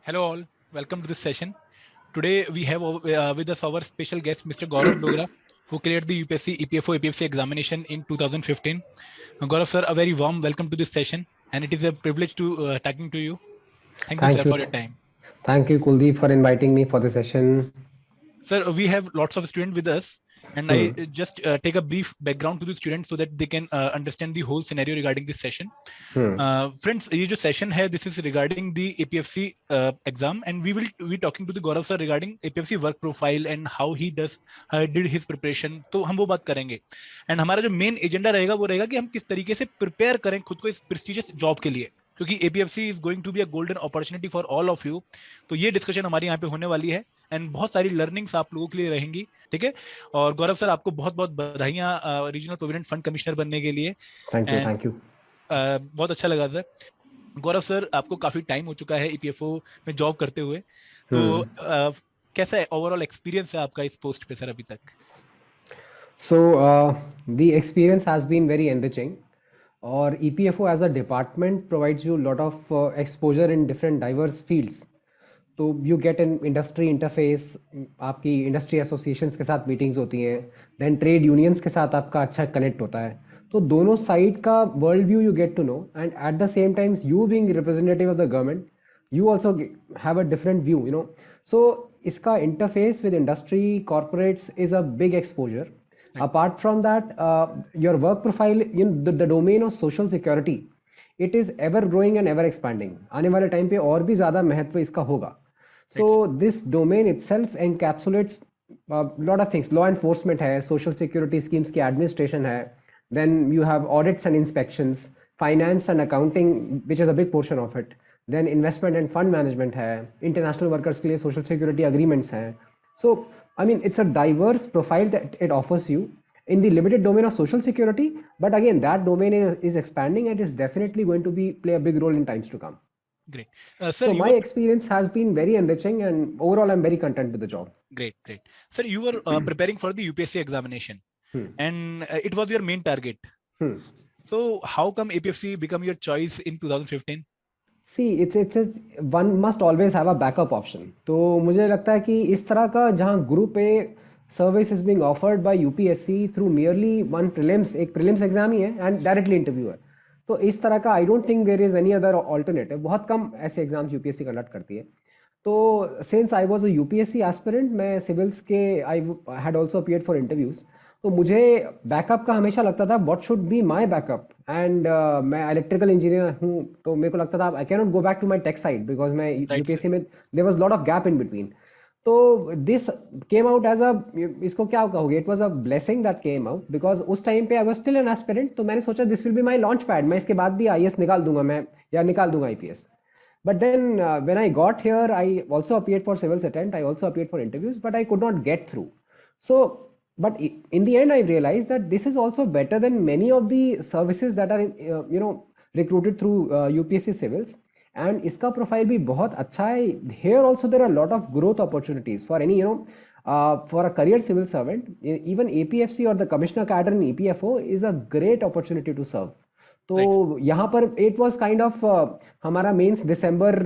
Hello all, welcome to this session. Today we have with us our special guest Mr. Gaurav Dogra, who cleared the UPSC EPFO APFC examination in 2015. Gaurav sir, a very warm welcome to this session, and it is a privilege to talking to you. Thank you sir Thank you. for your time. Thank you, Kuldeep, for inviting me for the session. Sir, we have lots of students with us, and I Hmm. just take a brief background to the students so that they can understand the whole scenario regarding this session. Hmm. Friends ये जो session है this is regarding the APFC exam and we will be talking to the Gaurav sir regarding APFC work profile and how he does did his preparation, तो हम वो बात करेंगे. And हमारा जो मेन एजेंडा रहेगा वो रहेगा कि हम किस तरीके से प्रिपेयर करें खुद को इस प्रेस्टिजियस जॉब के लिए, क्योंकि APFC is going to be a golden opportunity for all of you. तो ये डिस्कशन हमारी यहाँ पे होने वाली है एंड बहुत सारी लर्निंग्स आप लोगों के लिए रहेंगी. ठीक है. और गौरव सर आपको बहुत बहुत बधाइयां रीजनल प्रोविडेंट फंड कमिश्नर बनने के लिए. Thank you. And Thank you. बहुत अच्छा लगा सर. गौरव सर आपको काफी टाइम हो चुका है ईपीएफओ में जॉब करते हुए, तो Hmm. कैसा है ओवरऑल एक्सपीरियंस है आपका इस पोस्ट पे सर अभी तक? So the experience has been very enriching. Or EPFO as a department provides you a lot of exposure in different diverse fields. तो you get an industry interface, आपकी industry associations के साथ meetings होती हैं, then trade unions के साथ आपका अच्छा कनेक्ट होता है. तो दोनों साइड का world view you get to know, and at the same times you being representative of the government you also have a different view so इसका interface with industry corporates is a big exposure. Apart from that, your work profile in the domain of social security, it is ever growing and ever expanding. आने वाले time पे और भी ज्यादा महत्व इसका होगा. So this domain itself encapsulates a lot of things. Law enforcement है, social security schemes की administration है, then you have audits and inspections, finance and accounting, which is a big portion of it. Then investment and fund management है, international workers के लिए social security agreements हैं. So I mean, it's a diverse profile that it offers you in the limited domain of social security. But again, that domain is expanding and is definitely going to play a big role in times to come. Great. Sir, So you my were experience has been very enriching, and overall, I'm very content with the job. great. Sir, you were preparing for the UPSC examination, Hmm. and it was your main target. Hmm. So how come APFC become your choice in 2015? See, it's a one must always have a backup option. तो मुझे लगता है कि इस तरह का जहाँ group A service is being offered by UPSC through merely one prelims, एक प्रीलिम्स एग्जाम ही है एंड डायरेक्टली इंटरव्यू है. तो इस तरह का I don't think there is any other alternative. बहुत कम ऐसे एग्जाम्स यूपीएससी कंडक्ट करती है. तो since I was a UPSC aspirant, मैं सिविल्स के I had also appeared for interviews. तो मुझे बैकअप का हमेशा लगता था what should be my backup. And मैं इलेक्ट्रिकल इंजीनियर हूँ, तो मेरे को लगता था I can not go back to my tech side because मैं Right, sir. यूपीएससी में there was lot of gap in between. तो this came out as a, इसको क्या कहोगे, it was a blessing that came out because उस time पे I was still an aspirant. तो मैंने सोचा this will be my launch pad, मैं इसके बाद भी आईएएस निकाल दूंगा मैं, या निकाल दूंगा IPS. But then when I got here, I also appeared for civils attempt. I also appeared for interviews, but I could not get through. So, but in the end, I realized that this is also better than many of the services that are, recruited through UPSC civils. And इसका profile भी बहुत अच्छा है. Here also there are a lot of growth opportunities for any, for a career civil servant. Even APFC or the commissioner cadre in EPFO is a great opportunity to serve. तो Right, sir. यहाँ पर it was kind of, हमारा mains दिसंबर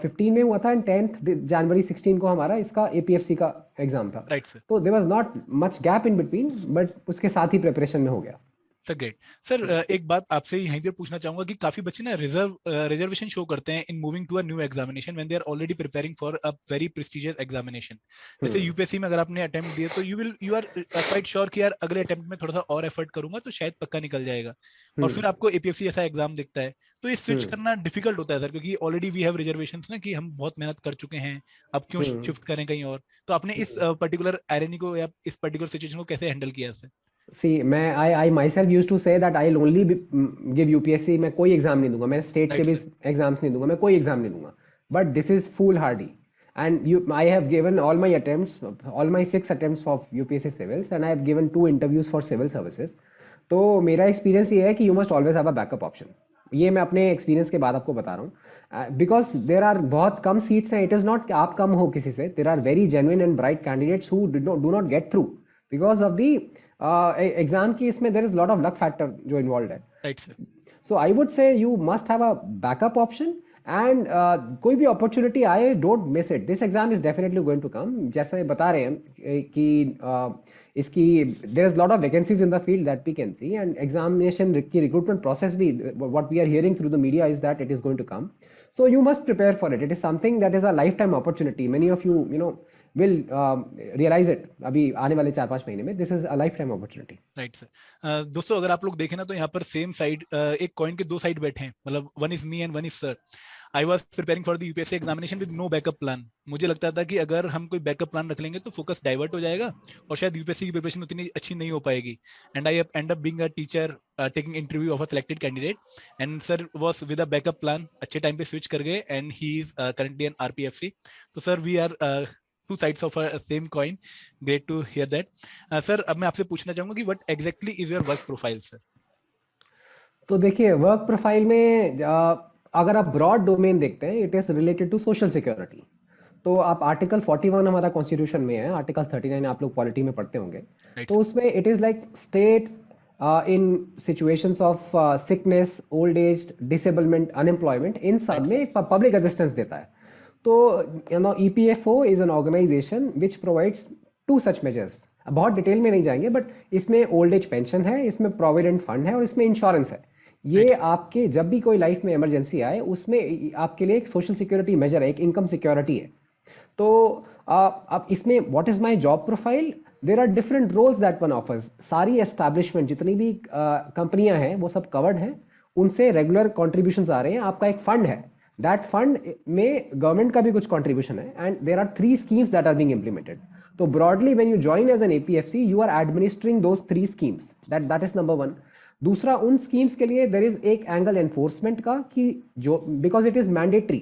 15 में हुआ था and 10th जनवरी 16 को हमारा इसका एपीएफसी का एग्जाम था. Right, sir. तो there was not much gap in between, but उसके साथ ही प्रिपरेशन में हो गया. Sir great. सर एक बात आपसे यहीं पे पूछना चाहूंगा कि काफी बच्चे ना रिजर्वेशन शो करते हैं in moving to a new examination when they are already preparing for a very prestigious examination. जैसे यूपीएससी में अगर आपने अटेम्प्ट दिया तो यू आर क्वाइट श्योर कि यार अगले अटेम्प्ट में थोड़ा सा और एफर्ट करूंगा तो शायद पक्का निकल जाएगा, और फिर आपको एपीएफसी ऐसा एग्जाम दिखता है तो ये स्विच करना डिफिकल्ट होता है सर, क्योंकि ऑलरेडी वी हैव रिजर्वेशंस ना कि हम बहुत मेहनत कर चुके हैं, अब क्यों शिफ्ट करें कहीं और. तो आपने इस पर्टिकुलर आयरनी को या इस पर्टिकुलर सिचुएशन को कैसे हैंडल किया सर? सी मैं I myself use to say that I only give UPSC. मैं कोई एग्जाम नहीं दूंगा, मैं स्टेट के राइट भी सर. एग्जाम्स नहीं दूंगा, मैं कोई एग्जाम नहीं दूंगा. But this is foolhardy. And I have given all my attempts, all my 6 attempts of UPSC civils, and I have given 2 interviews for civil services. तो मेरा एक्सपीरियंस ये है कि you must always have a backup option. ये मैं अपने experience के बाद आपको बता रहा हूँ. बिकॉज देर आर बहुत कम सीट्स हैं. इट इज नॉट कि आप कम हो किसी से. There are very genuine and bright candidates who do not get through because of the exam की. इसमें there is lot of luck factor जो इन्वॉल्व है. Right sir. So I would say you must have a backup option, and कोई भी opportunity आए, don't miss it, this exam is definitely going to come. जैसे बता रहे हैं कि इसकी there is lot of vacancies in the field that we can see, and examination की रिक्रूटमेंट प्रोसेस भी, what we are hearing through the media is that it is going to come. So you must prepare for it. It is something that is a lifetime opportunity. Many of you, will realize it अभी आने वाले 4-5 महीने में. This is a lifetime opportunity. Right sir. दोस्तों अगर आप लोग देखें ना तो यहाँ पर सेम साइड, एक कॉइन के दो साइड बैठे हैं, मतलब one is me and one is sir. I was preparing for the UPSC examination with no backup plan. मुझे लगता था कि अगर हम कोई बैकअप प्लान रख लेंगे तो फोकस डाइवर्ट हो जाएगा और शायद यूपीएससी की प्रिपरेशन उतनी अच्छी नहीं हो पाएगी। And I end up being a teacher taking interview of a selected candidate, and sir was with a backup plan, अच्छे टाइम पे स्विच कर गए, and he is currently an RPFC. तो sir we are two sides of a same coin. Great to hear that. Sir अब मैं आपसे पूछना चाहूंगा कि what exactly is your work profile sir? तो देखिए, वर्क प्रोफाइल में अगर आप ब्रॉड डोमेन देखते हैं, it is related to social security. तो आप आर्टिकल 41 हमारा कॉन्स्टिट्यूशन में है, आर्टिकल 39 आप लोग पॉलिटी में पढ़ते होंगे। राइट तो उसमें it is like state in situations of sickness, old age, disablement, unemployment, in सब में पब्लिक असिस्टेंस देता है। तो EPFO is an organisation which provides to such measures. बहुत डिटेल में नहीं जाएंगे, बट इसमें ओल्ड एज पेंशन है, इसमें प्रोविडेंट फंड है और इसमें इंश्योरेंस है। ये आपके जब भी कोई लाइफ में इमरजेंसी आए, उसमें आपके लिए एक सोशल सिक्योरिटी मेजर है, एक इनकम सिक्योरिटी है। तो अब इसमें what is my job profile, there are different roles that one offers. सारी एस्टैब्लिशमेंट जितनी भी कंपनियां हैं वो सब कवर्ड हैं, उनसे रेगुलर कॉन्ट्रीब्यूशंस आ रहे हैं। आपका एक फंड है, दैट फंड में गवर्नमेंट का भी कुछ कॉन्ट्रीब्यूशन है, and there are 3 schemes that are being implemented. तो broadly when you join as an APFC, you are administering those 3 schemes, that is number 1। दूसरा, उन स्कीम्स के लिए देयर इज एक एंगल एनफोर्समेंट का, कि जो बिकॉज इट इज मैंडेटरी,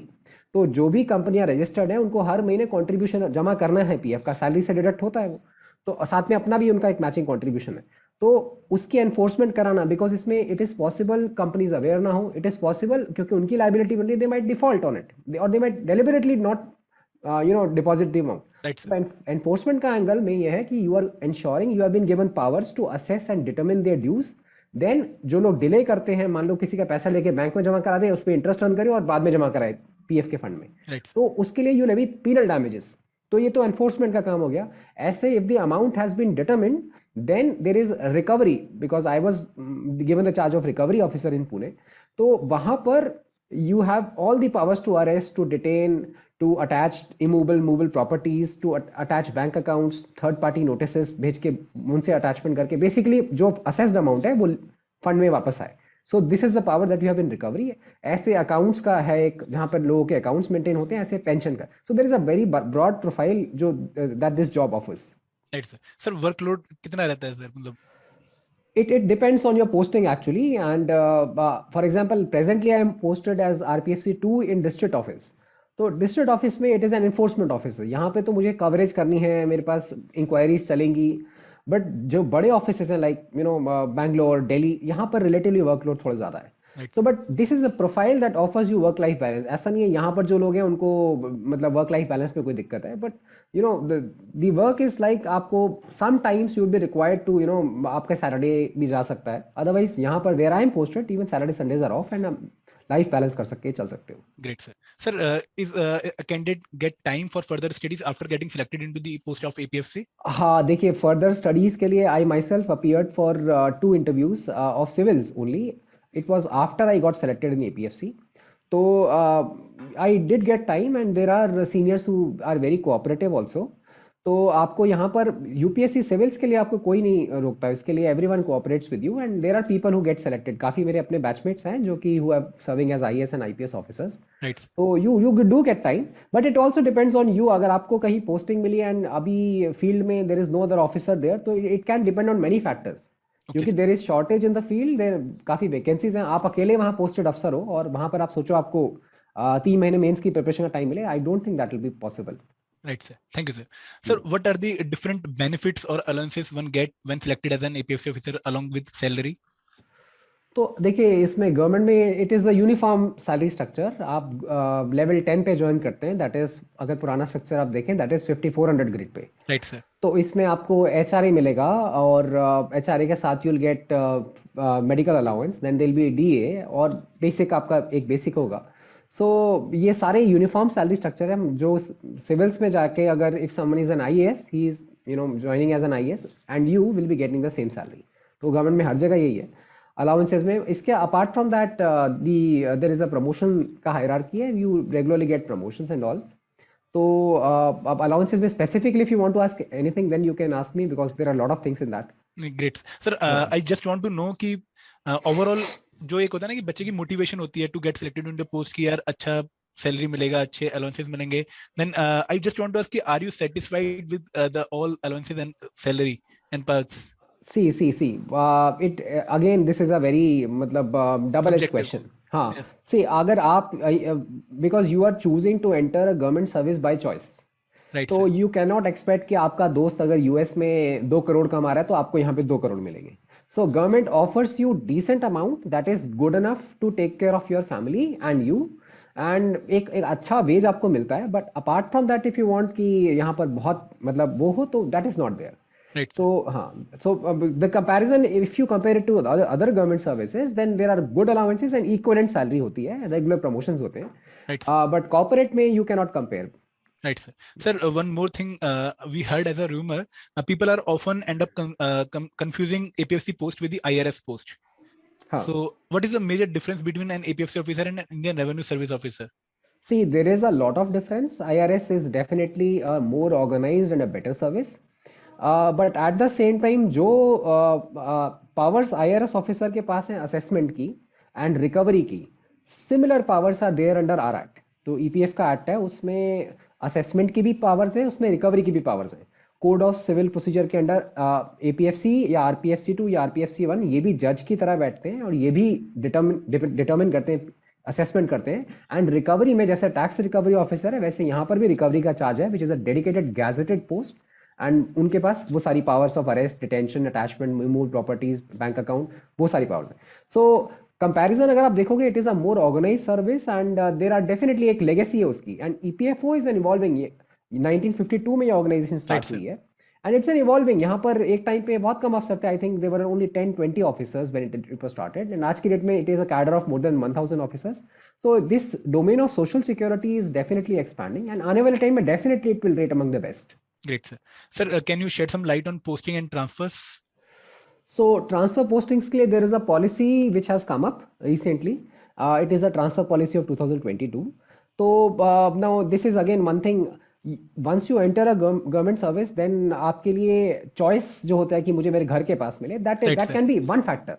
तो जो भी कंपनियां रजिस्टर्ड है उनको हर महीने कंट्रीब्यूशन जमा करना है, पीएफ का सैलरी से डिडक्ट होता है वो, तो साथ में अपना भी उनका एक मैचिंग कंट्रीब्यूशन है। तो उसकी एनफोर्समेंट कराना, बिकॉज इसमें it is possible companies aware ना हो, इट इज पॉसिबल क्योंकि उनकी लाइबिलिटी बन रही है, they might default on it और they might deliberately not deposit the amount. Enforcement का एंगल में यह है कि you are ensuring you have been given powers to assess and determine their dues. Then जो लोग डिले करते हैं, मान लो किसी का पैसा लेके बैंक में जमा करा दे, उस पर इंटरेस्ट अर्न करे और बाद में जमा कराए पीएफ के फंड में, तो उसके लिए यू लेवी पीनल डैमेजेस। तो ये तो एनफोर्समेंट का काम हो गया। ऐसे if the amount has been determined, then there is recovery, because I was given the charge of recovery officer in Pune. तो वहां पर you have all the powers to arrest, to detain, to attach immovable, movable properties, to attach bank accounts, third party notices भेज के उनसे attachment करके basically जो assessed amount है वो फंड में वापस आए। So this is the power that you have in recovery. ऐसे अकाउंट्स का है एक, जहां पर लोगों के अकाउंट्स मेंटेन होते हैं, ऐसे पेंशन का। So there is a very broad profile जो that this job offers. Right sir. Sir workload कितना रहता है सर, मतलब? It depends on your posting actually, and for example, presently I am posted as RPFC 2 in district office. तो district office में it is an enforcement officer. यहाँ पे तो मुझे कवरेज करनी है, मेरे पास इंक्वायरीज चलेंगी। बट जो बड़े ऑफिस हैं लाइक बैंगलोर, दिल्ली, यहाँ पर रिलेटिवली वर्कलोड थोड़ा ज्यादा है। तो but this is a profile that offers you work life balance. ऐसा नहीं है यहाँ पर जो लोग हैं उनको मतलब वर्क लाइफ बैलेंस में कोई दिक्कत है, but the work is like आपको sometimes you will be required to आपका सैटरडे भी जा सकता है। अदरवाइज यहाँ पर where I am posted even Saturday Sundays are off, and life balance कर सकते चल सकते हो। Great sir. Sir is a candidate get time for further studies after getting selected into the post of APFC? हाँ देखिए, further studies के लिए I myself appeared for 2 interviews of civils only. It was after I got selected in APFC. So I did get time, and there are seniors who are very cooperative also. तो आपको यहाँ पर UPSC civils के लिए आपको कोई नहीं रोकता है, इसके लिए everyone cooperates with you, and there are people who get selected. काफी मेरे अपने बैचमेट्स हैं जो कि who are serving as IAS and IPS officers. तो you do get time, but it also depends on you. अगर आपको कहीं पोस्टिंग मिली एंड अभी फील्ड में there is no other officer there, तो it can depend on many factors, क्योंकि there is shortage in the field, there काफी vacancies हैं। आप अकेले वहां पोस्टेड अफसर हो और वहां पर आप सोचो आपको 3 महीने मेंस की प्रिपरेशन का टाइम मिले, आई don't think that will be possible. Right, sir. Thank you, sir. Sir, what are the different benefits or allowances one get when selected as an APFC officer along with salary? तो देखिए, इसमें government में it is a uniform salary structure. आप level 10 पे join करते हैं, that is, अगर पुराना स्ट्रक्चर आप देखें, that is 5400 grade pay. Right sir. तो इसमें आपको एचआरए मिलेगा, और एचआरए के साथ you will get medical allowance, then there will be DA, और बेसिक आपका एक बेसिक होगा। सो ये सारे यूनिफॉर्म सैलरी स्ट्रक्चर है जो सिविल्स में जाके अगर if someone is an IAS he is joining as an IAS and you will be getting the same salary. तो गवर्नमेंट में हर जगह यही है अलाउंसेस में। इसके apart from that the there is a promotion का हायरार्की है, you regularly get promotions and all. तो अब अलाउंसेस में specifically if you want to ask anything then you can ask me because there are lot of things in that. Great sir, I just want to know कि overall जो एक होता है ना कि बच्चे की मोटिवेशन होती है to get selected in the post की यार अच्छा सैलरी मिलेगा, अच्छे अलाउंसेस मिलेंगे, then I just want to ask कि are you satisfied with the all allowances and salary and perks? See. It again, this is a very मतलब double-edged Subjective. question. हाँ, Yes. see अगर आप because you are choosing to enter a government service by choice, Right, तो sir. you cannot expect कि आपका दोस्त अगर US में 2 करोड़ कमा रहा है तो आपको यहाँ पे 2 करोड़ मिलेंगे। So government offers you decent amount that is good enough to take care of your family and you, and एक अच्छा वेज आपको मिलता है। But apart from that if you want कि यहाँ पर बहुत मतलब वो हो तो that is not there. Right, तो sir. हाँ, so the comparison if you compare it to other government services then there are good allowances and equivalent salary होती है, regular promotions होते हैं, Right, sir. but corporate में you cannot compare. Right, sir. Sir, one more thing we heard as a rumor, people are often end up confusing APFC post with the IRS post. हाँ, So, what is the major difference between an APFC officer and an Indian Revenue Service officer? see there is a lot of difference. IRS is definitely a more organized and a better service, but at the same time जो powers IRS officer के पास हैं assessment की and recovery की, similar powers are there under our act। तो EPF का act है, उसमें assessment की भी पावर्स है, उसमें रिकवरी की भी पावर्स है। कोड ऑफ सिविल प्रोसीजर के अंडर एपीएफसी या आरपीएफसी 2 या आरपीएफसी 1 ये भी जज की तरह बैठते हैं और ये भी डिटर्मिन करते हैं, असेसमेंट करते हैं। एंड रिकवरी में जैसे टैक्स रिकवरी ऑफिसर है वैसे यहाँ पर भी रिकवरी का चार्ज है, which is a dedicated gazetted post, and उनके पास वो सारी powers of arrest, detention, attachment, remove properties, bank account, वो सारी पावर्स है। सो कंपैरिजन अगर आप देखोगे it is a more organise service and there are definitely एक लेगेसी है उसकी। And EPFO is an evolving, 1952 में ये ऑर्गेनाइजेशन Right, स्टार्ट sir. हुई है एंड इट्स एन इवॉल्विंग। यहाँ पर एक टाइम पे बहुत कम अफसर थे, I think there were only 10-20 officers when it was started, and आज की डेट में it is a cadre of more than 1000 officers. So this domain of social security is definitely expanding and आने वाले टाइम में definitely it will rate among the best. Great, sir. Sir, can you shed some light on posting and transfers? So transfer postings के लिए there is a policy which has come up recently. It is a transfer policy of 2022. So now this is again one thing. Once you enter a government service, then आपके लिए choice जो होता है कि मुझे मेरे घर के पास मिले, Right, that sir. can be one factor.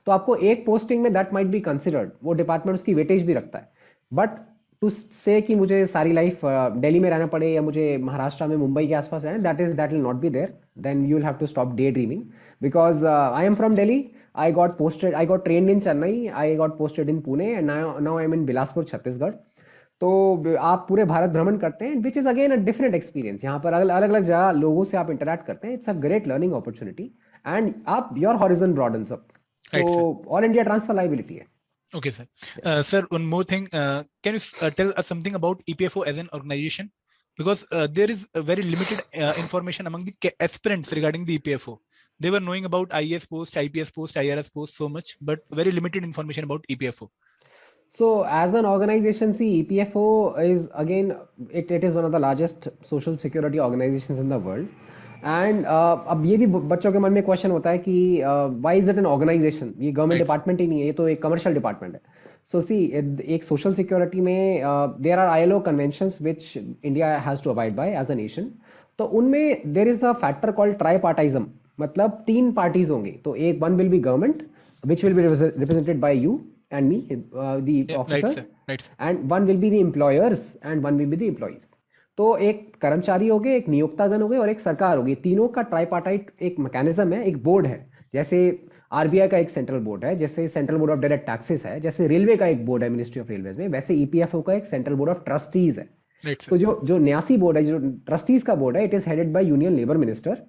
तो आपको एक पोस्टिंग में that might be considered, वो डिपार्टमेंट उसकी वेटेज भी रखता है। बट टू से कि मुझे सारी लाइफ दिल्ली में रहना पड़े या मुझे महाराष्ट्र में मुंबई के आसपास रहना, that will not be there. Then you will have to stop daydreaming because I am from Delhi. I got trained in Chennai, I got posted in Pune, and now I am in Bilaspur, Chhattisgarh. तो आप पूरे भारत भ्रमण करते हैं, which is again a different experience. यहाँ पर अलग अलग जगह लोगों से आप इंटरेक्ट करते हैं, it's a great learning opportunity and आप your horizon broadens up. Right, sir. So all India transfer liability है। Okay, sir. Sir, one more thing. Can you tell us something about EPFO as an organization? Because there is a very limited information among the aspirants regarding the EPFO. They were knowing about IAS post, IPS post, IRS post so much, but very limited information about EPFO. So as an organization, see, EPFO is again it is one of the largest social security organizations in the world. And अब ये भी बच्चों के मन में question होता है कि why is it an organization? ये गवर्नमेंट Right, sir. डिपार्टमेंट ही नहीं है, ये तो एक कमर्शियल डिपार्टमेंट है। सो सी एक सोशल सिक्योरिटी में there are ILO conventions which India has to abide by as a nation. तो उनमें there is a factor called tripartism, मतलब 3 पार्टीज होंगी। तो एक one will be government which will be represented by you and me, the Yeah, right, officers, sir. Right, sir. and one will be the employers and one will be the employees. तो एक कर्मचारी हो गए, एक नियोक्तागण हो गए और एक सरकार होगी। तीनों का ट्राईपार्टाइट एक मैकेनिज्म है, एक बोर्ड है। जैसे आरबीआई का एक सेंट्रल बोर्ड है, जैसे central board of direct taxes है, जैसे रेलवे का एक बोर्ड है मिनिस्ट्री ऑफ रेलवेज में, वैसे ईपीएफओ का एक सेंट्रल बोर्ड ऑफ ट्रस्टीज है। Right, sir. तो जो न्यासी बोर्ड है, जो ट्रस्टीज का बोर्ड है, it is headed by union labour minister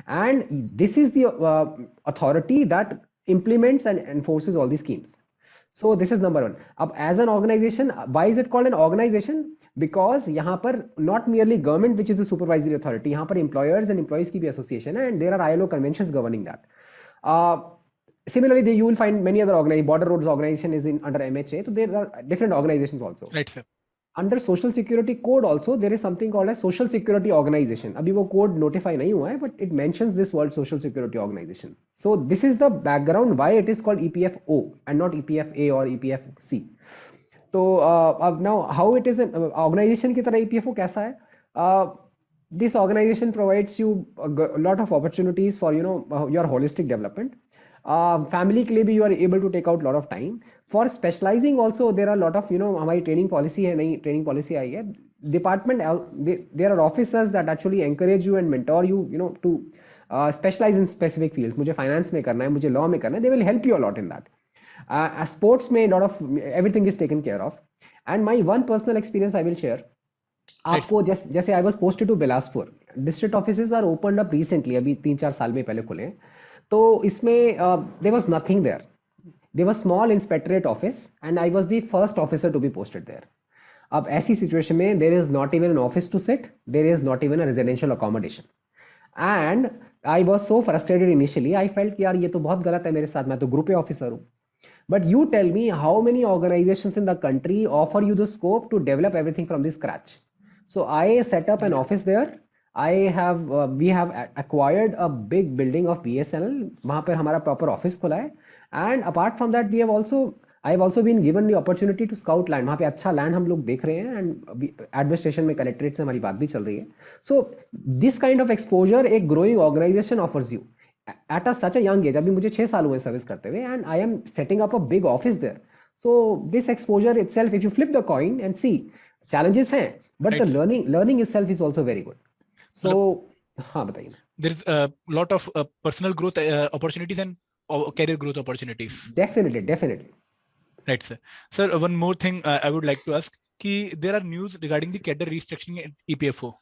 and this is the authority that implements and enforces all these schemes. So this is number one. अब as an organization, why is it called an organization? Because यहाँ पर not merely government which is the supervisory authority, यहाँ पर employers and employees की भी association है and there are ILO conventions governing that. Similarly, you will find many other organizations. Border Roads organization is in under MHA, so there are different organizations also. Right, sir. Under Social Security Code also there is something called a Social Security Organization. अभी वो code notify नहीं हुआ है, but it mentions this word Social Security Organization. So this is the background why it is called EPFO and not EPFA or EPFC. तो अब now how it is an organization की तरह EPFO कैसा है? This organization provides you a lot of opportunities for your holistic development. Family के लिए भी you are able to take out lot of time. For specializing also there are lot of हमारी training policy है, नई training policy आई है. Department there are officers that actually encourage you and mentor you to specialize in specific fields. मुझे finance में करना है, मुझे law में करना है. They will help you a lot in that. Sports में lot of everything is taken care of. And my one personal experience I will share. आपको जैसे I was posted to Bilaspur. District offices are opened up recently, अभी 3-4 साल में पहले खुले. तो इसमें there was nothing there. There was small inspectorate office and I was the first officer to be posted there. अब ऐसी सिचुएशन में there is not even an office to sit, there is not even a residential accommodation. And I was so frustrated initially. I felt कि यार ये तो बहुत गलत है मेरे साथ, मैं तो ग्रुप ए ऑफिसर हूँ. But you tell me how many organizations in the country offer you the scope to develop everything from the scratch. So I set up an office there. We have acquired a big building of BSNL. वहाँ पर हमारा proper office खुला है. And apart from that, I have also been given the opportunity to scout land. वहाँ पे अच्छा land हम लोग देख रहे हैं and administration में collectorate से हमारी बात भी चल रही है. So this kind of exposure एक growing organization offers you. At such a young age, अभी मुझे 6 साल हुए सर्विस करते हुए, and I am setting up a big office there. So this exposure itself, if you flip the coin and see, challenges हैं, but Right, the learning itself is also very good. So हाँ बताइए. There is a lot of personal growth opportunities and career growth opportunities. Definitely. Right, sir. Sir, one more thing I would like to ask. कि there are news regarding the cadre restructuring at EPFO.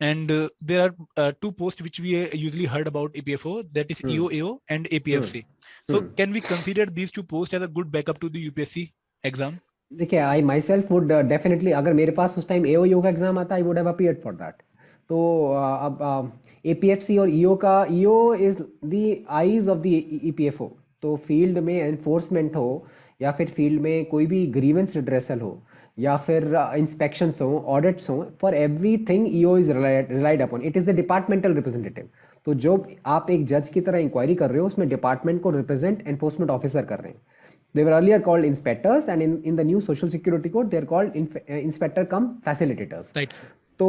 And there are two posts which we usually heard about EPFO, that is EO and APFC. So can we consider these two posts as a good backup to the UPSC exam? देखिए, I myself would definitely, अगर मेरे पास उस time AO का exam आता, I would have appeared for that. तो अब APFC और EO is the eyes of the EPFO. तो फील्ड में एनफोर्समेंट हो या फिर फील्ड में कोई भी ग्रीवेंस रिड्रेसल हो या फिर इंस्पेक्शंस हो, ऑडिट्स हो, for everything EO is relied upon. It is the departmental representative. तो जो आप एक जज की तरह इंक्वायरी कर रहे हो, उसमें डिपार्टमेंट को रिप्रेजेंट एनफोर्समेंट ऑफिसर कर रहे हैं. They were earlier called inspectors, and in the new social security code they are called inspector cum facilitators. Right. तो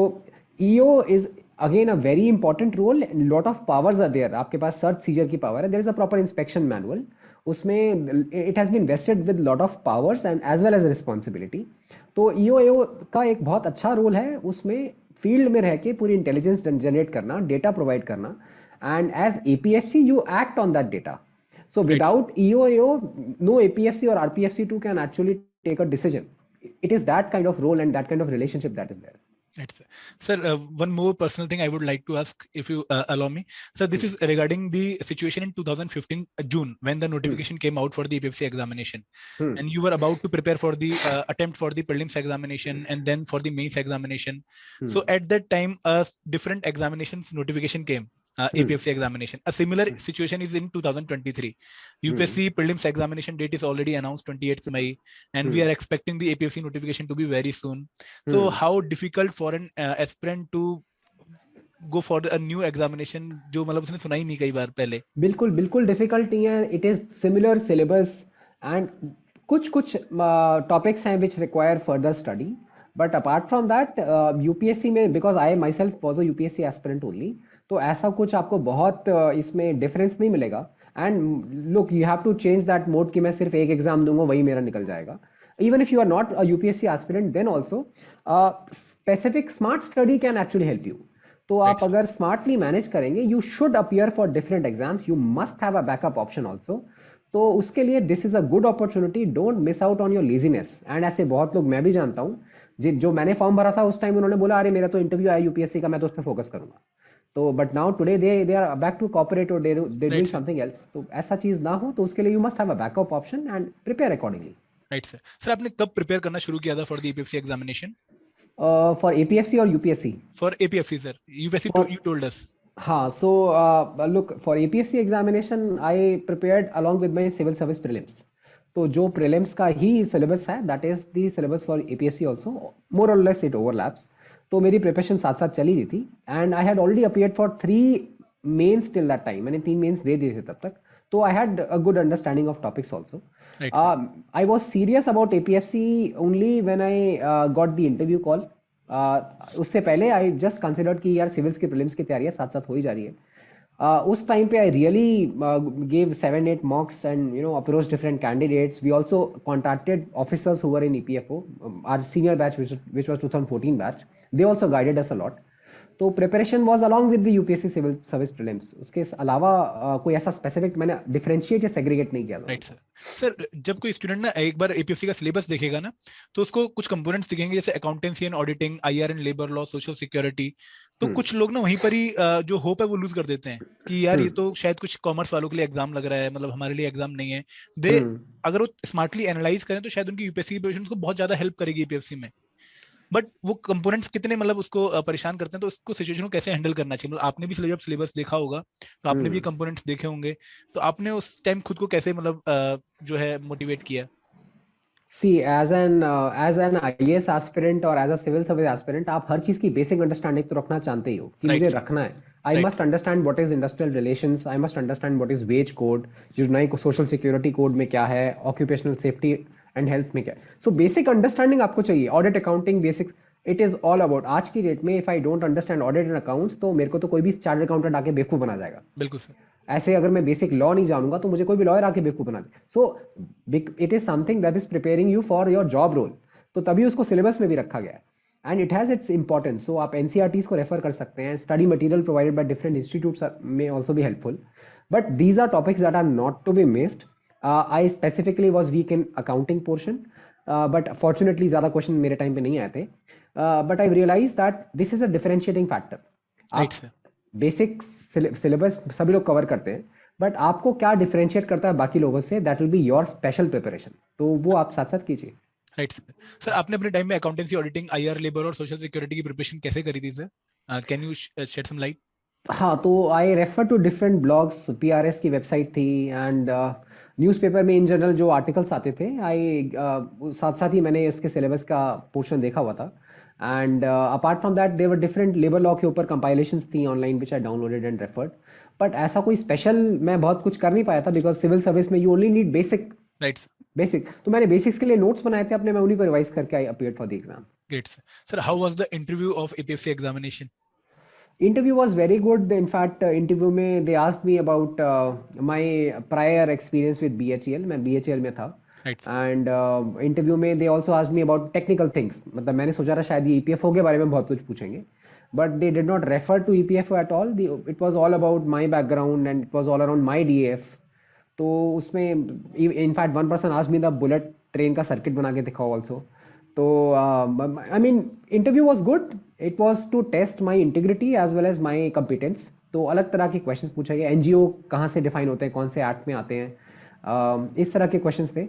EO is again a very important role. Lot of powers are there. आपके पास search seizure की power है. There is a proper inspection manual. उसमें it has been vested with lot of powers and as well as responsibility. तो EO का एक बहुत अच्छा role है, उसमें फील्ड में रह के पूरी इंटेलिजेंस जनरेट करना, डेटा प्रोवाइड करना, and as APFC you act on that data. So without EO, no APFC or RPFC2 can actually take a decision. It is that kind of role and that kind of relationship that is there. Right, sir. Sir, one more personal thing I would like to ask, if you allow me. Sir, this is regarding the situation in 2015 June when the notification came out for the APFC examination, and you were about to prepare for the attempt for the prelims examination and then for the mains examination. So at that time, a different examinations notification came. APFC examination. A similar situation is in 2023. UPSC prelims examination date is already announced 28th May, and we are expecting the APFC notification to be very soon. So how difficult for an aspirant to go for a new examination जो मतलब उसने सुना ही नहीं कई बार पहले? बिल्कुल difficult नहीं है. It is similar syllabus and कुछ topics हैं which require further study. But apart from that, UPSC में, because I myself was a UPSC aspirant only, तो ऐसा कुछ आपको बहुत इसमें डिफरेंस नहीं मिलेगा. And look, you have to change that mode कि मैं सिर्फ एक एग्जाम दूंगा वही मेरा निकल जाएगा. Even if you are not a UPSC aspirant, then also specific smart study can actually help you. तो आप अगर स्मार्टली मैनेज करेंगे, you should appear for different exams. You must have a backup option also. तो उसके लिए this is a good opportunity. Don't miss out on your laziness. And ऐसे बहुत लोग, मैं भी जानता हूँ, जो मैंने फॉर्म भरा था उस टाइम उन्होंने बोला अरे मेरा तो इंटरव्यू आया यूपीएससी का, मैं तो उस पर फोकस करूंगा. तो but now today they are back to corporate और दे डूइंग समथिंग एल्स. तो ऐसा चीज ना हो, तो उसके लिए you must have a backup option and prepare accordingly. Right sir. Sir आपने कब प्रिपेयर करना शुरू किया था for the APFC examination? For APFC और UPSC? For APFC sir. UPSC you told us. हाँ, so look, for APSC examination I prepared along with my civil service prelims. तो जो prelims का ही syllabus है, that is the syllabus for APSC also, more or less it overlaps. तो मेरी preparation साथ साथ चली रही थी, and I had already appeared for 3 mains till that time. मैंने 3 mains दे दिए थे तब तक, तो I had a good understanding of topics also. Right sir. I was serious about APSC only when I got the interview call. उससे पहले I just considered कि यार सिविल्स की प्रीलिम्स की तैयारियां साथ साथ हो ही जा रही है। उस टाइम पे I really gave 7-8 mocks and approached different candidates. We also contacted officers who were in EPFO, our senior batch, which was 2014 batch. They also guided us a lot. तो preparation was along with the UPSC civil service prelims. उसके अलावा कोई ऐसा specific मैंने differentiate या segregate नहीं किया था। Right sir. सर जब कोई स्टूडेंट ना एक बार एपीएससी का सिलेबस देखेगा ना, तो उसको कुछ कंपोनेंट्स दिखेंगे जैसे accountancy and auditing, IR and labour law, social security. तो हम्म। कुछ लोग ना वहीं पर ही जो होप है वो लूज कर देते हैं कि यार ये हम्म। तो शायद कुछ कॉमर्स वालों के लिए एग्जाम लग रहा है, मतलब हमारे लिए एग्जाम नहीं है। दे हम्म। अगर वो स्मार्टली एनालाइज करें तो शायद उनकी यूपीएससी की प्रिपरेशन को बहुत ज्यादा हेल्प करेगी यूपीएससी में। बट वो कंपोनेंट्स कितने मतलब उसको परेशान करते हैं, तो उसको सिचुएशन को कैसे हैंडल करना चाहिए। मतलब आपने भी जब सिलेबस देखा होगा तो आपने भी हम्म। कंपोनेंट्स देखे होंगे, तो आपने उस टाइम खुद को कैसे मतलब जो है मोटिवेट किया। See as an IAS aspirant और as a civil service aspirant, आप हर चीज की बेसिक अंडरस्टैंडिंग तो रखना जानते ही हो कि राइट मुझे सर। रखना है। I right must understand what is industrial relations, I must understand what is wage code, जो नई सोशल सिक्योरिटी कोड में क्या है, ऑक्यूपेशनल सेफ्टी एंड हेल्थ में क्या है। सो बेसिक अंडरस्टैंडिंग आपको चाहिए। Audit accounting basics, it is all about. आज की डेट में if I don't understand audit and accounts, तो मेरे को तो कोई भी चार्टर्ड अकाउंटेंट आके बेवकूफ बना जाएगा। बिल्कुल सर। ऐसे अगर मैं बेसिक लॉ नहीं जानूंगा तो मुझे कोई भी लॉयर आके बेवकूफ बना दे। So it is something that is preparing you for your job role. तो तभी उसको सिलेबस में भी रखा गया है, and it has its importance. So आप एनसीईआरटीज को रेफर कर सकते हैं। Study material provided by different institutes में ऑल्सो भी helpful, but these are topics that are not to be missed. I specifically was weak in accounting portion, but fortunately ज्यादा question मेरे time पे नहीं आए थे। But I realise that this is a differentiating factor. Right आप sir. Basic syllabus सभी लोग cover करते हैं, बट आपको क्या डिफरेंशिएट करता है बाकी लोगों से, that will be your special preparation. तो वो आप साथ साथ कीजिए। Right sir. सर आपने अपने टाइम में अकाउंटेंसी, ऑडिटिंग, आईआर, लेबर और सोशल सिक्योरिटी की प्रिपरेशन कैसे करी थी सर? Can you shed some light? हाँ, तो I refer to different blogs. PRS की वेबसाइट थी, एंड न्यूज़पेपर में इन जनरल जो आर्टिकल्स आते थे, आई साथ साथ ही मैंने उसके सिलेबस का पोर्शन देखा हुआ था। And apart from that there different labour law के ऊपर कंपाइलेशंस थी online which I downloaded and referred. But ऐसा कोई स्पेशल मैं बहुत कुछ कर नहीं पाया था, बिकॉज सिविल सर्विस में you only need basic. Right sir. Basic तो मैंने बेसिक्स के लिए नोट्स बनाए थे अपने, मैं उन्हीं को रिवाइज करके आई appeared for the exam. Great sir. Sir how was the interview of APSC examination? Interview was very good. In fact, interview में they asked me about my prior experience with BHEL. मैं BHEL में था, right sir. and interview में they also asked me about technical things. मतलब मैंने सोचा था शायद ये EPFO के बारे में बहुत कुछ पूछेंगे, but they did not refer to EPFO at all. It was all about my background and it was all around my DAF. तो उसमें इनफैक्ट वन पर्सन आज मी द बुलेट ट्रेन का सर्किट बना के दिखाओ ऑल्सो। तो I mean interview was good. It was to test my integrity as well as my competence. तो अलग तरह के क्वेश्चंस पूछे गए। एनजीओ कहाँ से डिफाइन होते हैं, कौन से एक्ट में आते हैं, इस तरह के क्वेश्चंस थे।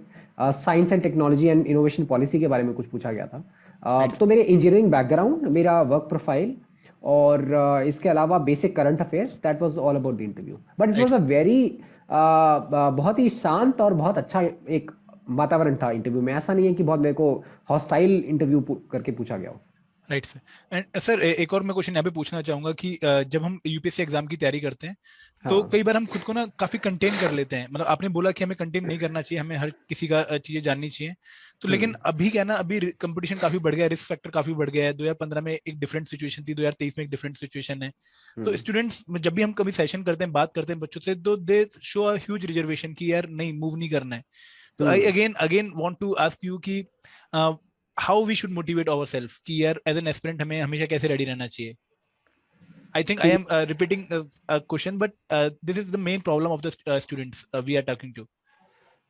Science and technology and innovation policy के बारे में कुछ पूछा गया था। राइट तो सर। मेरे इंजीनियरिंग बैकग्राउंड, मेरा वर्क प्रोफाइल और इसके अलावा basic current affairs, that was all about the interview. But it right was a sir. Very बहुत ही शांत और बहुत अच्छा एक वातावरण था इंटरव्यू में। ऐसा नहीं है कि बहुत मेरे को हॉस्टाइल इंटरव्यू करके पूछा गया हो। Right sir. एंड सर एक और मैं क्वेश्चन यहाँ पे पूछना चाहूंगा कि जब हम यूपीएससी एग्जाम की तैयारी करते हैं तो हाँ। कई बार हम खुद को ना काफी कंटेन कर लेते हैं। मतलब आपने बोला कि हमें कंटेन नहीं करना चाहिए, हमें हर किसी का चीजें जाननी चाहिए। तो लेकिन हम्म। अभी क्या ना, अभी कंपटीशन काफी बढ़ गया है, रिस्क फैक्टर काफी बढ़ गया है। 2015 में एक डिफरेंट सिचुएशन थी, 2023 में एक डिफरेंट सिचुएशन है। तो हम्म। स्टूडेंट्स जब भी हम कभी सेशन करते हैं, बात करते हैं बच्चों से, तो they show a huge reservation कि यार नहीं, मूव नहीं करना है। तो I hmm. Again again want to ask you कि how we should motivate ourself कि यार एज एन एस्पिरेंट हमें हमेशा कैसे रेडी रहना चाहिए। I think I C am repeating a question, but this is the main problem of the students we are talking to.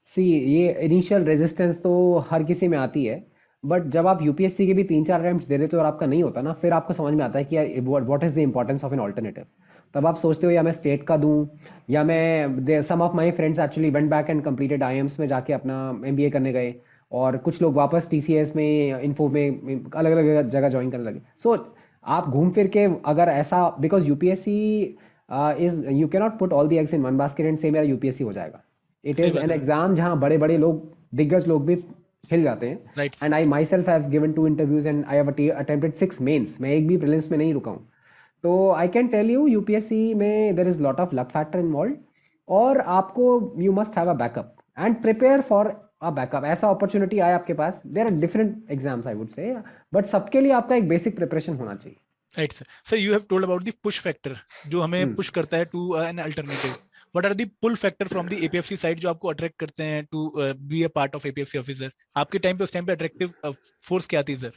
सी ये initial resistance तो हर किसी में आती है, बट जब आप यूपीएससी के भी 3-4 अटेम्प्ट्स दे देते हो और आपका नहीं होता ना, फिर आपको समझ में आता है कि यार what is the importance of an alternative. तब आप सोचते हो या मैं स्टेट का दूं, या मैं some of my friends actually went back and completed IIMs में जाके अपना एमबीए करने गए, और कुछ लोग वापस टीसीएस में, इन्फो में, अलग अलग जगह ज्वाइन करने लगे। सो आप घूम फिर के अगर ऐसा, because UPSC is you cannot put all the eggs in one basket and say मेरा यूपीएससी हो जाएगा. It सही is बात an है. exam जहाँ बड़े बड़े लोग, दिग्गज लोग भी हिल जाते हैं. Right. And I myself have given 2 interviews and I have attempted 6 mains. मैं एक भी prelims में नहीं रुका हूँ. तो I can tell you UPSC में there is lot of luck factor involved. और आपको you must have a backup and prepare for a backup. ऐसा opportunity आए आपके पास, there are different exams I would say, but सबके लिए आपका एक basic preparation होना चाहिए. Right sir. Sir you have told about the push factor जो हमें पुश Hmm. करता है to an alternative. What are the pull factor from the APFC side जो आपको अट्रैक्ट करते हैं to be a part of APFC officer? आपके time पे, उस टाइम पे अट्रैक्टिव फोर्स क्या थी सर?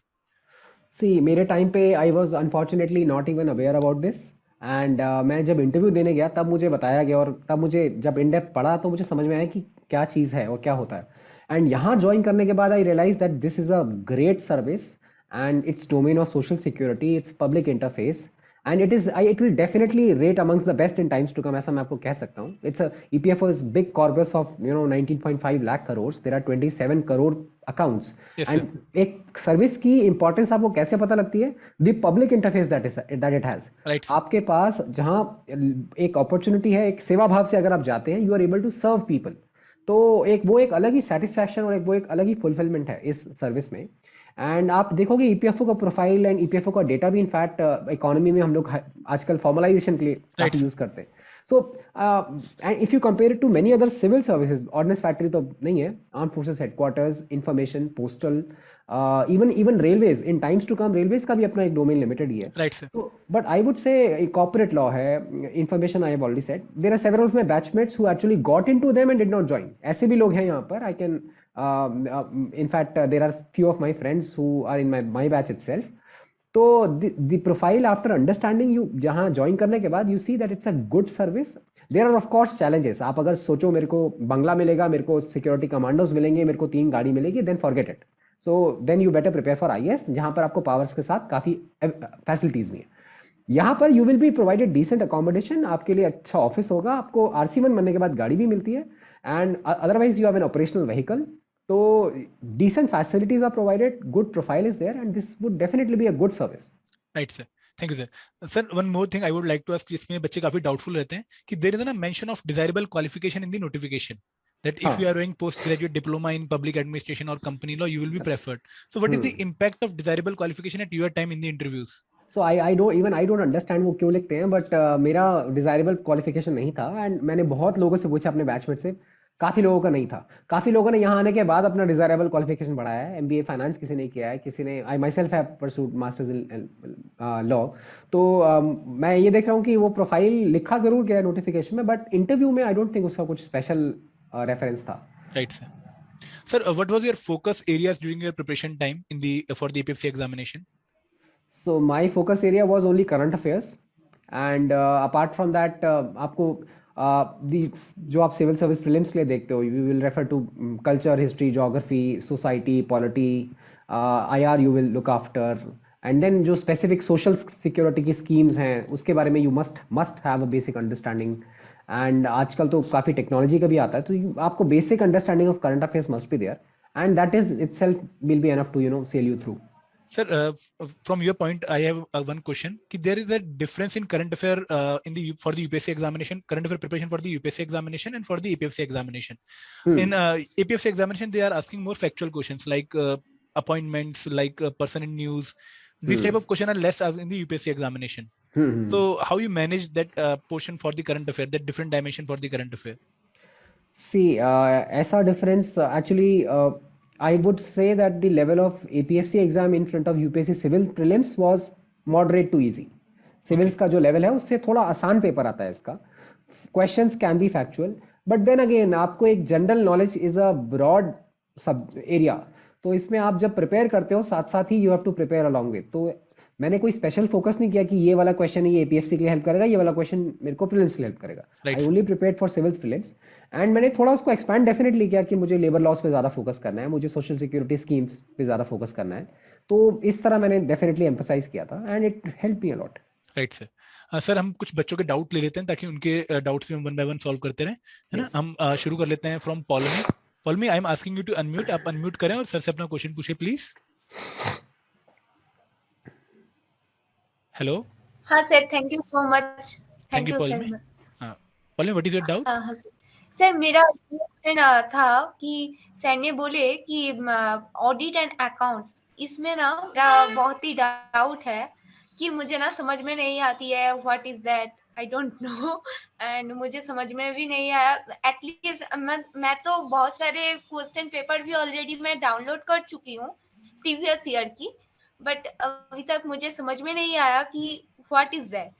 सी मेरे टाइम पे I was unfortunately not even aware about this. And मैं जब इंटरव्यू देने गया तब मुझे बताया गया, और तब मुझे जब इन डेप्थ पढ़ा तो मुझे समझ में आया कि क्या चीज़ है और क्या होता है. एंड यहाँ ज्वाइन करने के बाद I realise that this is a great service and its domain of social security, its public interface, and it will definitely rate amongst the best in times to come, ऐसा मैं आपको कह सकता हूँ. It's EPFO is big corpus of 19.5 lakh crore. There are 27 crore accounts. Yes sir. And एक service की importance आपको कैसे पता लगती है? The public interface that it has. Right. आपके पास जहां एक अपॉर्चुनिटी है, एक सेवा भाव से अगर आप जाते हैं, you are able to serve people. तो एक अलग ही सेटिस्फैक्शन और वो एक अलग ही फुलफिलमेंट है इस सर्विस में. एंड आप देखोगे ईपीएफओ का प्रोफाइल एंड ईपीएफओ का डेटा भी इनफैक्ट इकोनॉमी में हम लोग आजकल फॉर्मलाइजेशन के लिए राइट काफी सर. यूज करते हैं. So and if you compare it to many other civil services, ordnance factory तो नहीं है, arm forces headquarters, information, postal, even railways, in times to come railways का भी अपना एक डोमेन लिमिटेड ही है. Right sir. तो but I would say corporate law है, information, I have already said there are several of my batchmates who actually got into them and did not join. ऐसे भी लोग हैं यहाँ पर. I can in fact there are few of my friends who are in my batch itself. तो the profile after understanding you जहाँ join करने के बाद you see that it's a good service. There are of course challenges. आप अगर सोचो मेरे को बंगला मिलेगा, मेरे को सिक्योरिटी कमांडोज मिलेंगे, मेरे को 3 गाड़ी मिलेगी, then forget it. So then you better prepare for IS जहाँ पर आपको पावर्स के साथ काफी फैसिलिटीज भी है. यहाँ पर you will be provided decent accommodation, आपके लिए अच्छा ऑफिस होगा, आपको RC1 बनने के बाद गाड़ी भी मिलती है, and otherwise you have an operational vehicle. तो decent facilities are provided, good profile is there, and this would definitely be a good service. Right sir. Thank you sir. Sir one more thing I would like to ask, जिसमें बच्चे काफी doubtful रहते हैं कि there is no mention of desirable qualification in the notification that if you हाँ. are doing postgraduate diploma in public administration or company law, you will be preferred. So what is the impact of desirable qualification at your time in the interviews? So I don't understand वो क्यों लिखते हैं, but मेरा desirable qualification नहीं था. And मैंने बहुत लोगों से पूछा अपने बैचमेट से, काफी लोगों का नहीं था. काफी लोगों ने यहाँ आने के बाद अपना डिजायरेबल क्वालिफिकेशन बढ़ाया है. MBA फाइनेंस किसी ने किया है, किसी ने, I myself have pursued masters in law. तो मैं ये देख रहा हूँ कि वो प्रोफाइल लिखा जरूर गया है नोटिफिकेशन में, बट इंटरव्यू में आई डोंट थिंक उसका कुछ स्पेशल रेफरेंस था. Right, sir. Sir, what was your focus areas during your preparation time in the for the APFC examination? So my focus area was only current affairs, and apart from that आपको जो आप civil service prelims के लिए देखते हो, you will refer to culture, history, geography, society, polity, IR you will look after, and then जो specific social security की schemes हैं उसके बारे में you must have a basic understanding. And आजकल तो काफ़ी टेक्नोलॉजी का भी आता है, तो आपको basic understanding of current affairs must be there, and that is itself will be enough to sail you through. Sir, from your point, I have one question. There is a difference in current affair in the for the UPSC examination, current affair preparation for the UPSC examination and for the APFC examination. In APFC examination, they are asking more factual questions like appointments, like person in news. These type of questions are less as in the UPSC examination. So, how you manage that portion for the current affair, that different dimension for the current affair? See, ऐसा difference actually. I would say that the level of APFC exam in front of UPSC civil prelims was moderate to easy. Civils का जो level है उससे थोड़ा आसान paper आता है इसका. Questions can be factual, but then again आपको एक general knowledge is a broad sub area. तो इसमें आप जब prepare करते हो साथ साथ ही you have to prepare along with. तो मैंने कोई स्पेशल फोकस नहीं किया कि ये वाला क्वेश्चन ये APFC के लिए हेल्प करेगा, ये वाला क्वेश्चन मेरे को प्रीलिम्स के लिए हेल्प करेगा. I only prepared for civils prelims, and मैंने थोड़ा उसको एक्सपैंड डेफिनेटली किया कि मुझे लेबर लॉस पे ज़्यादा फोकस करना है, मुझे सोशल सिक्योरिटी स्कीम्स पे ज़्यादा फोकस करना है. तो इस तरह मैंने डेफिनेटली एम्फसाइज किया था, and it help me a lot. Right sir. Sir हम कुछ बच्चों के डाउट ले लेते हैं ताकि उनके डाउट्स भी हम वन बाय वन सॉल्व करते रहें, है ना. हम शुरू कर लेते हैं from Paulami. Paulami, I am asking you to unmute. आप अनम्यूट करें और सर से अपना क्वेश्चन पूछिए प्लीज. हेलो. हाँ sir, thank you so much. Thank thank you you Paul sir. में। हाँ पॉल में, व्हाट इज योर डाउट? हाँ हाँ सर, मेरा ये क्वेश्चन था कि सर ने बोले कि ऑडिट एंड अकाउंट्स, इसमें ना मेरा बहुत ही डाउट है कि मुझे ना समझ में नहीं आती है, what is that, I don't know, and मुझे समझ में भी नहीं आया। एटलीस्ट मैं तो बहुत सारे क्वेश्चन पेपर भी ऑलरेडी मैं डाउनलोड कर चुकी हूँ प्रीवियस ईयर की, बट अभी तक मुझे समझ में नहीं आया कि व्हाट इज दैट।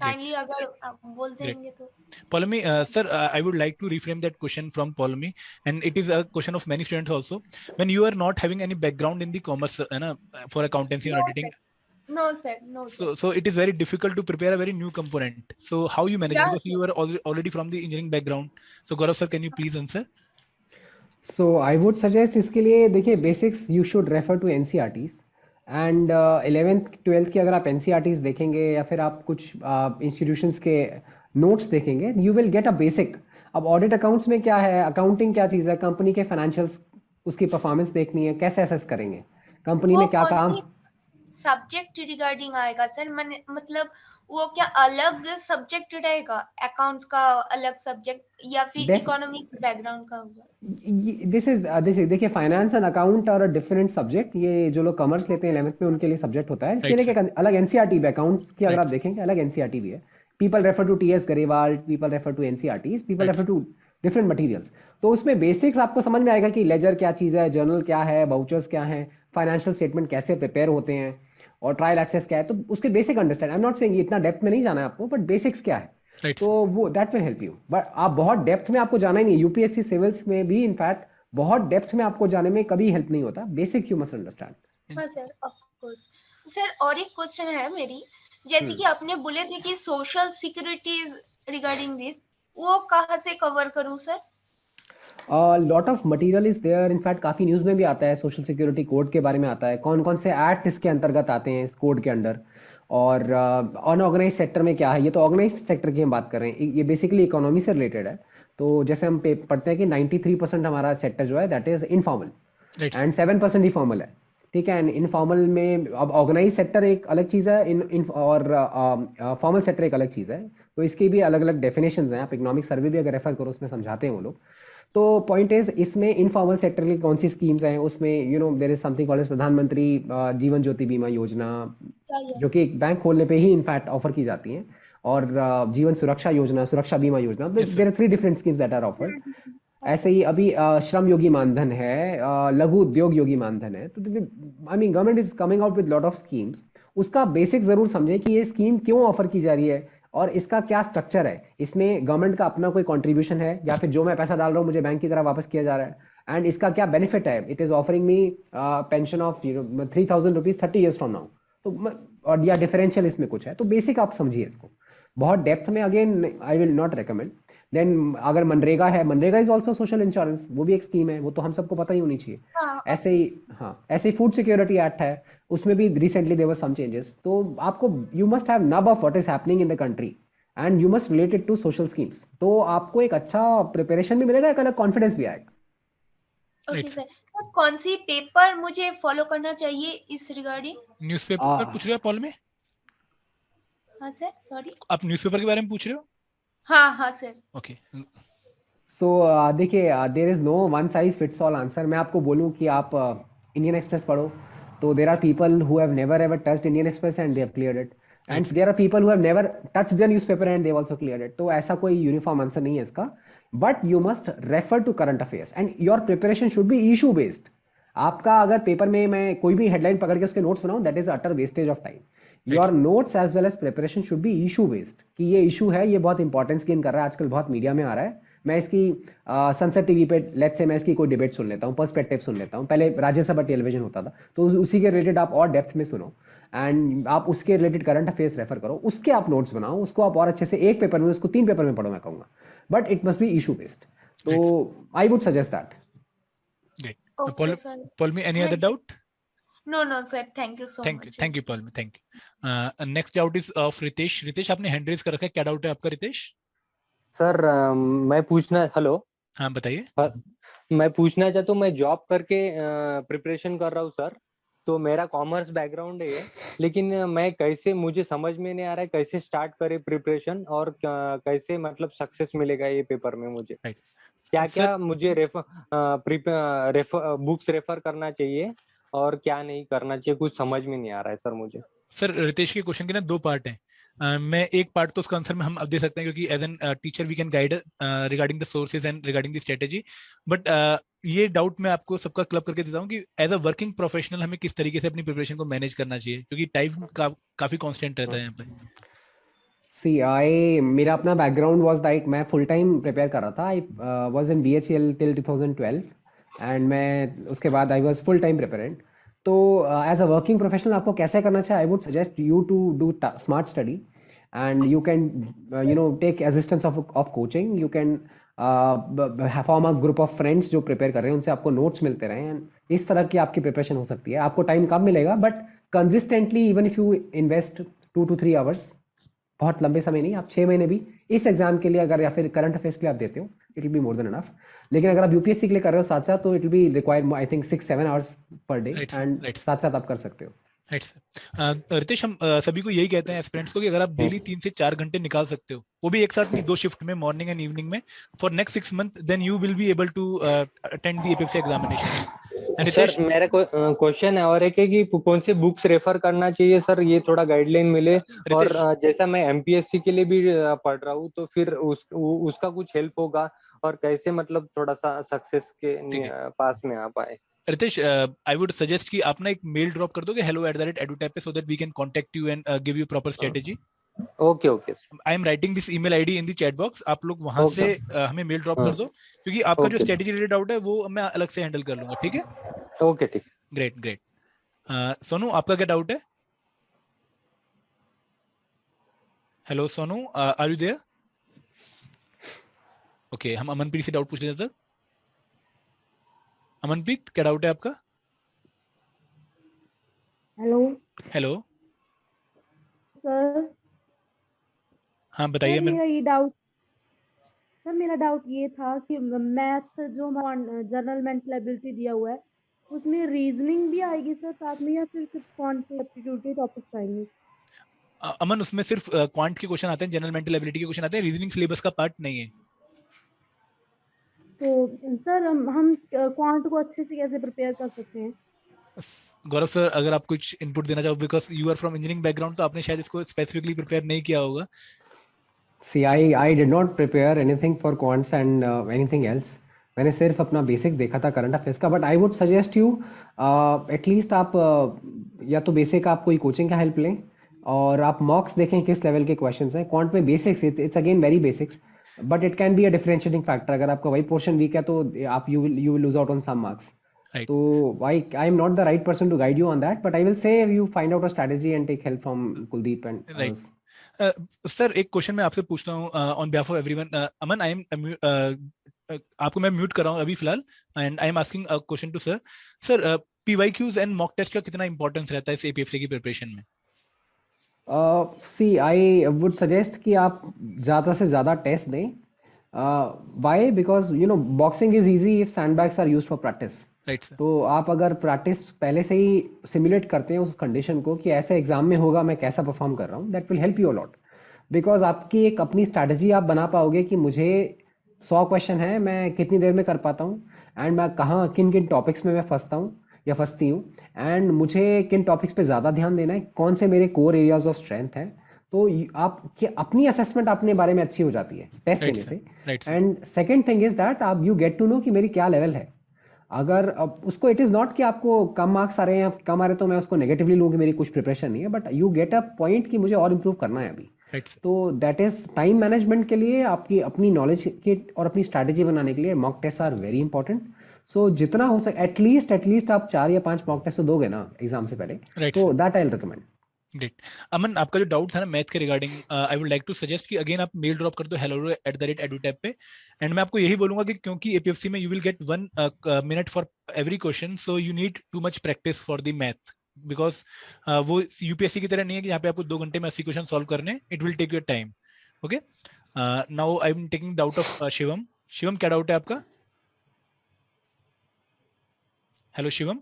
काइंडली अगर आप बोल देंगे तो। Polemy, sir, I would like to reframe that question from Polemy, and it is a question of many students also. When you are not having any background in the commerce, for accountancy or no auditing, sir, no sir, no sir. so it is very difficult to prepare a very new component. So how you manage, या because you are already from the engineering background. So Gaurav sir, can you please answer? So I would suggest इसके लिए, देखिए basics you should refer to NCERTs and 11th 12th की अगर आप NCERTs देखेंगे या फिर आप कुछ इंस्टीट्यूशंस के नोट्स देखेंगे, you will get a basic. अब ऑडिट अकाउंट्स में क्या है, अकाउंटिंग क्या चीज़ है, कंपनी के फाइनेंशियल्स, उसकी परफॉर्मेंस देखनी है, कैसे असेस करेंगे कंपनी वो ने क्या कौन काम। सी सब्जेक्ट रिगार्डिंग आएगा सर? मतलब वो क्या अलग सब्जेक्ट रहेगा, अकाउंट्स का अलग सब्जेक्ट, या फिर डेफ इकोनॉमिक बैकग्राउंड का होगा? दिस इज देखिए, फाइनेंस एंड अकाउंट और डिफरेंट सब्जेक्ट। ये जो लोग कॉमर्स लेते हैं 11th में, उनके लिए सब्जेक्ट होता है। इसके Right, लिए sir. एक अलग एनसीईआरटी भी, अकाउंट्स की अगर Right, आप sir. देखेंगे अलग एनसीईआरटी भी है। People refer to TS Grewal, people refer to NCERTs, people Right, refer sir. To different materials. तो उसमें बेसिक्स आपको समझ में आएगा कि लेजर क्या चीज़ है, जर्नल क्या है, वाउचर्स क्या है, फाइनेंशियल स्टेटमेंट कैसे प्रिपेयर होते हैं, और ट्रायल एक्सेस क्या है। तो उसके basic understand, I am not saying इतना डेप्थ में नहीं जाना है आपको, बट बेसिक्स क्या है, Right, तो sir. वो that will help you. But आप बहुत डेप्थ में आपको जाना ही नहीं। यूपीएससी सिविल्स में भी इनफैक्ट बहुत डेप्थ में आपको जाने में कभी हेल्प नहीं होता। Basic you must understand. हाँ सर, ऑफ कोर्स। सर और एक क्वेश्चन है मेरी, जैसे कि आपने बोले थे कि सोशल सिक्योरिटीज रिगार्डिंग दिस, वो कहाँ से कवर करूँ sir? Lot of material is there. In fact काफी न्यूज में भी आता है, सोशल सिक्योरिटी कोड के बारे में आता है, कौन कौन से एक्ट इसके अंतर्गत आते हैं इस कोड के अंडर। और अनऑर्गेनाइज सेक्टर में क्या है, ये तो ऑर्गेनाइज सेक्टर की हम बात कर रहे हैं, ये बेसिकली इकोनॉमी से रिलेटेड है। तो जैसे हम पढ़ते हैं कि 93% हमारा सेक्टर जो है that is informal Right, sir. And 7% he formal है। ठीक है, एंड इनफॉर्मल में अब ऑर्गेनाइज सेक्टर एक अलग चीज़ है, इन और फॉर्मल सेक्टर एक अलग चीज़ है। तो इसकी भी अलग अलग डेफिनेशंस हैं। आप इकोनॉमिक सर्वे भी अगर रेफर करो, उसमें समझाते हैं वो लोग। तो पॉइंट इज, इसमें इनफॉर्मल सेक्टर की कौन सी स्कीम्स हैं, उसमें there is something called as Pradhan Mantri Jeevan ज्योति बीमा योजना, क्या? जो कि एक बैंक खोलने पे ही इनफैक्ट ऑफर की जाती हैं। और जीवन सुरक्षा योजना, सुरक्षा बीमा Yojana, Yes, sir. There are 3 different schemes that are offered. ऐसे अच्छा। ही अभी श्रम योगी मानधन है, लघु उद्योग योगी मानधन है। तो I mean government is coming out with lot of schemes. उसका बेसिक जरूर समझें कि ये स्कीम क्यों ऑफर की जा रही है और इसका क्या स्ट्रक्चर है। इसमें गवर्नमेंट का अपना कोई कंट्रीब्यूशन है, या फिर जो मैं पैसा डाल रहा हूँ मुझे बैंक की तरह वापस किया जा रहा है, एंड इसका क्या बेनिफिट है। It is offering me pension of 3,000 rupees 30 years from now. तो और या डिफरेंशियल इसमें कुछ है, तो बेसिक आप समझिए इसको। बहुत डेप्थ में again I will not recommend. Then अगर मनरेगा है, MNREGA is also social insurance, वो भी एक स्कीम है, वो तो हम सबको पता ही होनी चाहिए। हाँ, ऐसे ही, हाँ, ऐसे ही फूड सिक्योरिटी एक्ट है, उसमें भी recently there were some changes. तो आपको, you must have nub of what is happening in the country and you must relate it to social schemes. तो आपको एक अच्छा प्रिपरेशन भी मिलेगा, एक अलग कॉन्फिडेंस भी आएगा। Okay Right, sir. Sir. Sir कौन सी पेपर मुझे फॉलो करना चाहिए इस रिगार्डिंग? न्यूज़पेपर पूछ रहे हो पॉल में? हाँ सर, सॉरी। आप न्यूज़पेपर के बारे में पूछ रहे हो? हाँ हाँ सर। ओके. सो देखिए, there is no one size fits all answer. मैं आपको बोलूं कि आप इंडियन एक्सप्रेस पढ़ो, तो there are people who have never ever touched Indian Express and they have cleared it, Right, and sir. There are people who have never touched the newspaper and they also cleared it. तो ऐसा कोई uniform answer नहीं है इसका, but you must refer to current affairs and your preparation should be issue based. आपका अगर paper में मैं कोई भी हेडलाइन पकड़ के उसके नोट्स बनाऊं, that is utter wastage of time. Right, your sir. Notes as well as preparation should be issue based, कि ये इशू है, ये बहुत इंपॉर्टेंस गेन कर रहा है, आजकल बहुत मीडिया में आ रहा है। मैं इसकी सनसेट टीवी पे लेट्स से मैं इसकी कोई डिबेट सुन लेता हूँ, पर्सपेक्टिव सुन लेता हूँ। पहले राज्यसभा टेलीविजन होता था, तो उसी के रिलेटेड आप और डेप्थ में सुनो, एंड आप उसके रिलेटेड करंट अफेयर्स रेफर करो, उसके आप नोट्स बनाओ, उसको आप और अच्छे से एक पेपर में, उसको 3 पेपर में पढ़ो मैं कहूँगा, but it must be issue based. तो Right, I would suggest that. great. Okay sir. Paul, me any other doubt? No no sir, thank you so much. Thank you, Paul. Thank you. Next doubt is of Ritesh. Ritesh, आपने hand raise कर रखा है, क्या doubt है आपका Ritesh? Sir मैं पूछना, hello, हाँ बताइए. मैं पूछना चाहता हूँ, मैं जॉब करके प्रिपरेशन कर रहा हूँ सर। तो मेरा कॉमर्स बैकग्राउंड है, लेकिन मैं कैसे, मुझे समझ में नहीं आ रहा है कैसे स्टार्ट करे प्रिपरेशन, और कैसे मतलब सक्सेस मिलेगा ये पेपर में मुझे। राइट क्या सर। क्या मुझे बुक्स रेफर करना चाहिए और क्या नहीं करना चाहिए, कुछ समझ में नहीं आ रहा है सर मुझे। सर रितेश के क्वेश्चन के ना दो पार्ट हैं। मैं एक पार्ट तो उसका आंसर में हम अब दे सकते हैं, क्योंकि as an teacher we can guide regarding the sources and regarding the strategy. But ये डाउट मैं आपको सबका क्लब करके देता हूँ कि एज अ वर्किंग प्रोफेशनल हमें किस तरीके से अपनी प्रिपरेशन को मैनेज करना चाहिए, क्योंकि टाइम काफी कांस्टेंट रहता है यहाँ पे। सी आई मेरा अपना बैकग्राउंड वाज लाइक मैं फुल टाइम प्रिपेयर कर रहा था। I was in BHEL till 2012 and मैं उसके बाद आई वाज फुल टाइम प्रिपेरेंट। तो एज अ वर्किंग प्रोफेशनल आपको कैसे करना चाहिए, I would suggest you to do smart study and you can take assistance of coaching. You can form a group of friends जो प्रिपेयर कर रहे हैं, उनसे आपको नोट्स मिलते रहे एंड इस तरह की आपकी प्रिपरेशन हो सकती है। आपको टाइम कम मिलेगा but consistently even if you invest 2 to 3 hours, बहुत लंबे समय नहीं, आप 6 महीने भी इस एग्जाम के लिए अगर या फिर करंट अफेयर्स के लिए आप देते हो, it will be more than enough. लेकिन अगर आप यूपीएससी के लिए कर रहे हो साथ साथ, तो it will be required I think 6-7 hours per day right sir, and right साथ साथ आप कर सकते हो। Right sir. रितेश, हम सभी को यही कहते हैं एस्पिरेंट्स को कि अगर आप डेली 3 से 4 घंटे निकाल सकते हो, वो भी एक साथ नहीं, 2 शिफ्ट में, मॉर्निंग एंड इवनिंग में, for next 6 month, then you will be able to attend the APFC examination. And sir Ritesh, मेरा क्वेश्चन है और एक है कि कौन से बुक्स रेफर करना चाहिए सर, ये थोड़ा गाइडलाइन मिले। और रितेश जैसा मैं एमपीएससी के लिए भी पढ़ रहा हूँ, तो फिर उसका कुछ हेल्प होगा, और कैसे मतलब थोड़ा सा सक्सेस के ठीक है। पास में आ पाए। रितेश, आई वुड सजेस्ट कि आप ना एक मेल ड्रॉप कर दोगे hello@edutap पे, so that we can contact you and give you proper strategy. Okay okay I am writing this email ID in the chat box, आप लोग वहां ओके से हमें मेल ड्रॉप कर दो, क्योंकि आपका जो ओके स्ट्रेटेजी रिलेटेड डाउट है वो मैं अलग से हैंडल कर लूंगा। ठीक है, ओके ठीक। Great great. सोनू, आपका क्या डाउट है? Hello Sonu, are you there? Okay, हम अमनप्रीत से डाउट पूछ लेते हैं। अमनप्रीत, क्या डाउट है आपका? Hello hello, sir. हाँ बताइए। मेरा ये डाउट सर, मेरा डाउट ये था कि मैथ जो जनरल मेंटल एबिलिटी दिया हुआ है, उसमें रीजनिंग भी आएगी सर साथ में, या फिर सिर्फ क्वांटिटी एप्टीट्यूड के टॉपिक्स आएंगे? अमन, उसमें सिर्फ क्वांट के क्वेश्चन आते हैं, जनरल मेंटल एबिलिटी के क्वेश्चन आते हैं, रीजनिंग सिलेबस का पार्ट नहीं है। तो सर हम क्वांट को अच्छे से कैसे प्रिपेयर कर सकते हैं? गौरव सर, अगर आप कुछ इनपुट देना चाहो, because you are from engineering background, तो आपने शायद इसको स्पेसिफिकली प्रिपेयर नहीं किया होगा। See I did not prepare anything for quants and anything else. मैंने सिर्फ अपना बेसिक देखा था करंट अफेयर्स का। But I would suggest you at least आप या तो बेसिक आप कोई कोचिंग का हेल्प लें, और आप मॉक्स देखें किस लेवल के क्वेश्चंस हैं। क्वांट में basics it's again very basics, but it can be a differentiating factor. अगर आपका वही पोर्शन वीक है तो आप you will lose out on some marks. Right. तो I am not the right person to guide you on that, but I will say you find out a strategy and take help from Kuldeep and right. Others. Sir, एक question मैं आपसे पूछता हूँ on behalf of everyone. Aman, I am आपको मैं mute कर रहा हूँ अभी फिलहाल, and I am asking a question to sir. Sir, PYQs and mock test का कितना इंपॉर्टेंस रहता है इस एपीएफसी की प्रिपरेशन में? सी आई वुड सजेस्ट कि आप ज़्यादा से ज़्यादा टेस्ट दें। Why? Because you know boxing is easy if sandbags are used for practice. Right sir. तो आप अगर प्रैक्टिस पहले से ही सिमुलेट करते हैं उस कंडीशन को कि ऐसे एग्जाम में होगा, मैं कैसा परफॉर्म कर रहा हूँ, that will help you a lot. Because आपकी एक अपनी स्ट्रैटेजी आप बना पाओगे कि मुझे 100 क्वेश्चन है, मैं कितनी देर में कर पाता हूँ, एंड मैं कहाँ किन किन टॉपिक्स में मैं फंसता हूँ या फंसती हूँ, एंड मुझे किन टॉपिक्स पे ज़्यादा ध्यान देना है, कौन से मेरे कोर एरियाज ऑफ स्ट्रेंथ है। तो आपकी अपनी असेसमेंट अपने बारे में अच्छी हो जाती है टेस्ट राइट देने सर। से। Right sir. And second thing is that आप यू गेट टू नो कि मेरी क्या लेवल है। अगर अब उसको इट इज नॉट कि आपको कम मार्क्स आ रहे हैं या कम आ रहे तो मैं उसको नेगेटिवली लूँ कि मेरी कुछ प्रिपरेशन नहीं है, but you get a point कि मुझे और इंप्रूव करना है अभी। Right sir. तो दैट इज टाइम मैनेजमेंट के लिए, आपकी अपनी नॉलेज की और अपनी स्ट्रैटेजी बनाने के लिए mock test are very important. So जितना हो सके एटलीस्ट आप 4 या 5 मॉक टेस्ट तो दोगे ना एग्जाम से पहले, राइट तो sir. That I will recommend. Great. Aman, आपका जो डाउट था ना मैथ के regarding, I would like to suggest कि अगेन आप मेल ड्रॉप कर दो hello@edutap पे, एंड मैं आपको यही बोलूंगा कि क्योंकि एपीएफसी में you will gate 1 minute for every question, so you need too much practice for the math, because वो यूपीएससी की तरह नहीं है कि यहाँ पे आपको 2 घंटे में 80 क्वेश्चन सॉल्व करने, it will take your time. Okay, now I am taking doubt of Shivam. Shivam, क्या डाउट है आपका? हेलो शिवम।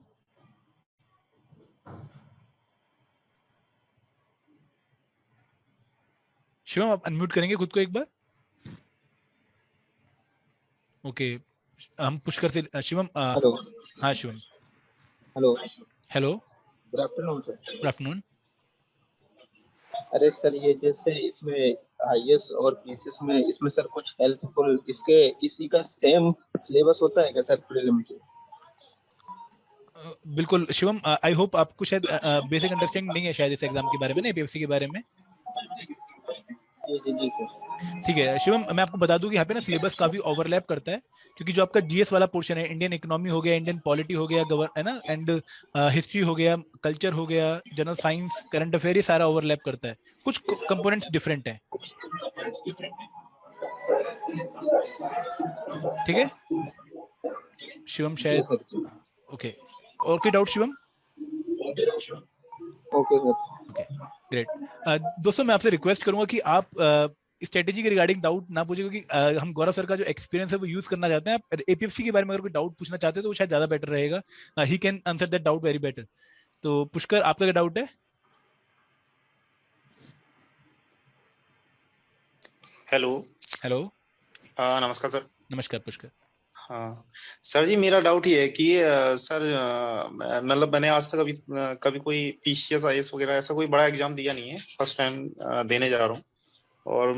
शिवम आप अनम्यूट करेंगे खुद को एक बार? ओके, हम पुष्कर से शिवम हेलो हाँ Shivam, hello hello, good afternoon sir. Good afternoon. अरे सर, ये जैसे इसमें आईएएस और पीसीएस में इसमें सर कुछ हेल्पफुल इसके इसी का सेम सिलेबस होता है क्या सर प्रीलिम के? बिल्कुल शिवम, आई होप आपको शायद बेसिक अंडरस्टैंडिंग नहीं है शायद इस एग्जाम के बारे में, नहीं एपीएफसी के बारे में। जी जी जी सर। ठीक है शिवम, मैं आपको बता दूं कि यहाँ पे ना सिलेबस काफी ओवरलैप करता है, क्योंकि जो आपका जीएस वाला पोर्शन है, इंडियन इकोनॉमी हो गया, इंडियन पॉलिटी हो गया, है ना, एंड हिस्ट्री हो गया, कल्चर हो गया, जनरल साइंस, करंट अफेयर, ये सारा ओवरलैप करता है, कुछ कंपोनेंट्स डिफरेंट हैं। ठीक है शिवम, शायद ओके, और कोई doubt Shivam? Okay sir. Okay great. दोस्तों मैं आपसे रिक्वेस्ट करूंगा कि आप स्ट्रेटेजी के रिगार्डिंग डाउट ना पूछे, क्योंकि हम गौरव सर का जो एक्सपीरियंस है वो यूज करना चाहते हैं। आप एपीएफसी के बारे में अगर कोई डाउट पूछना चाहते हैं तो वो शायद ज्यादा बेटर रहेगा, he can answer that doubt very better. तो पुष्कर, आपका क्या डाउट है? हेलो। हेलो, नमस्कार सर। नमस्कार पुष्कर। हाँ सर जी, मेरा डाउट ये है कि सर मतलब मैंने आज तक कभी कोई पीसीएस आईएएस वगैरह ऐसा कोई बड़ा एग्जाम दिया नहीं है, फर्स्ट टाइम देने जा रहा हूँ। और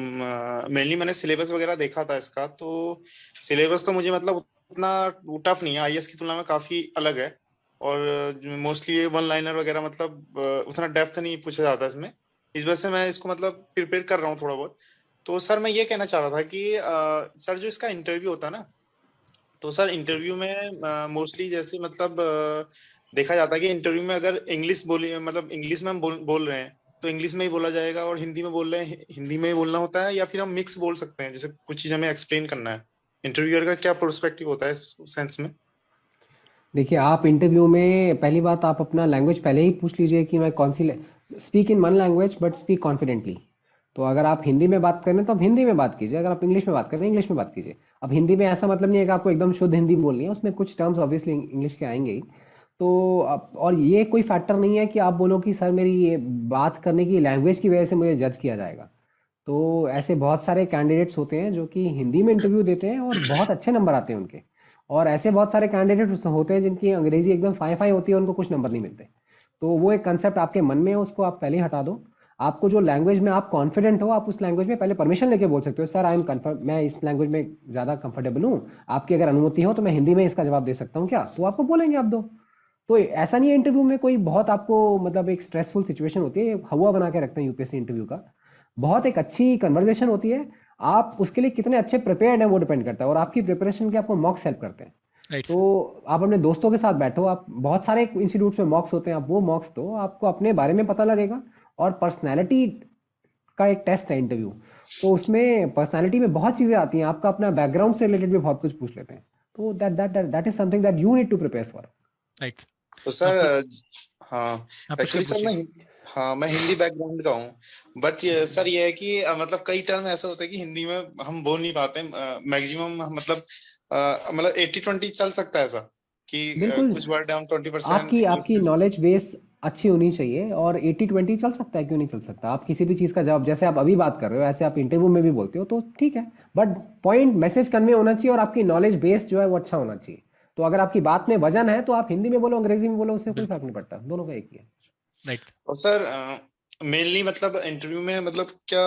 मेनली मैंने सिलेबस वगैरह देखा था इसका, तो सिलेबस तो मुझे मतलब उतना टफ नहीं है, आईएएस की तुलना में काफी अलग है। और मोस्टली वन लाइनर वगैरह मतलब उतना डेप्थ नहीं पूछा जाता इसमें। इस वजह से मैं इसको मतलब प्रिपेयर कर रहा हूँ थोड़ा बहुत। तो सर मैं ये कहना चाह रहा था कि सर जो इसका इंटरव्यू होता है ना, तो सर इंटरव्यू में मोस्टली जैसे मतलब देखा जाता है कि इंटरव्यू में अगर इंग्लिश बोली मतलब इंग्लिश में हम बोल रहे हैं तो इंग्लिश में ही बोला जाएगा, और हिंदी में बोल रहे हैं हिंदी में ही बोलना होता है, या फिर हम मिक्स बोल सकते हैं जैसे कुछ चीज हमें एक्सप्लेन करना है। इंटरव्यूअर का क्या पर्सपेक्टिव होता है इस सेंस में? देखिए, आप इंटरव्यू में पहली बात आप अपना लैंग्वेज पहले ही पूछ लीजिए कि मैं कौन सी speak in one language but speak confidently. तो अगर आप हिंदी में बात कर रहे हैं तो आप हिंदी में बात कीजिए, अगर आप इंग्लिश में बात कर रहे हैं इंग्लिश में बात कीजिए। अब हिंदी में ऐसा मतलब नहीं है कि आपको एकदम शुद्ध हिंदी बोलनी है, उसमें कुछ टर्म्स ऑब्वियसली इंग्लिश के आएंगे ही। तो और ये कोई फैक्टर नहीं है कि आप बोलो कि सर मेरी ये बात करने की लैंग्वेज की वजह से मुझे जज किया जाएगा। तो ऐसे बहुत सारे कैंडिडेट्स होते हैं जो कि हिंदी में इंटरव्यू देते हैं और बहुत अच्छे नंबर आते हैं उनके। और ऐसे बहुत सारे कैंडिडेट होते हैं जिनकी अंग्रेजी एकदम फाई फाई होती है, उनको कुछ नंबर नहीं मिलते। तो वो एक कंसेप्ट आपके मन में है, उसको आप पहले ही हटा दो। आपको जो लैंग्वेज में आप कॉन्फिडेंट हो, आप उस लैंग्वेज में पहले परमिशन लेके बोल सकते हो, सर आई एम कन्फर्म, मैं इस लैंग्वेज में ज़्यादा कंफर्टेबल हूँ, आपकी अगर अनुमति हो तो मैं हिंदी में इसका जवाब दे सकता हूँ क्या? तो आपको बोलेंगे आप दो। तो ऐसा नहीं है इंटरव्यू में कोई बहुत आपको मतलब एक स्ट्रेसफुल सिचुएशन होती है, हवा बना के रखते हैं यूपीएससी इंटरव्यू का। बहुत एक अच्छी कन्वर्सेशन होती है। आप उसके लिए कितने अच्छे प्रिपेयर्ड हैं वो डिपेंड करता है, और आपकी प्रिपरेशन के आपको मॉक्स हेल्प करते हैं। राइट तो आप अपने दोस्तों के साथ बैठो, आप बहुत सारे इंस्टीट्यूट्स में मॉक्स होते हैं, आप वो मॉक्स दो, आपको अपने बारे में पता लगेगा। और पर्सनैलिटी का एक टेस्ट है इंटरव्यू, तो उसमें पर्सनैलिटी में बहुत चीजें आती हैं, आपका अपना बैकग्राउंड से रिलेटेड भी बहुत कुछ पूछ लेते हैं। तो that is something that you need to prepare for. Right. तो सर हाँ पुष्कर एक्चुअली सर मैं हिंदी बैकग्राउंड का हूँ, बट सर ये है कि मतलब कई टर्म ऐसा होता है कि हिंदी में हम बोल नहीं पाते, मैक्सिमम मतलब 80-20 चल सकता है ऐसा कि बिल्कुल, कुछ वर्ड हम 20% आपकी इंग्लिश आपकी में। नॉलेज बेस अच्छी होनी चाहिए, और 80-20 चल सकता है, क्यों नहीं चल सकता? आप किसी भी चीज़ का जवाब जैसे आप अभी बात कर रहे हो ऐसे आप इंटरव्यू में भी बोलते हो तो ठीक है। बट पॉइंट मैसेज कन्वे होना चाहिए, और आपकी नॉलेज बेस जो है वो अच्छा होना चाहिए। तो अगर आपकी बात में वजन है तो आप हिंदी में बोलो अंग्रेजी में बोलो, उससे कोई फर्क नहीं पड़ता, दोनों का एक ही है। राइट। और सर मेनली मतलब इंटरव्यू में मतलब क्या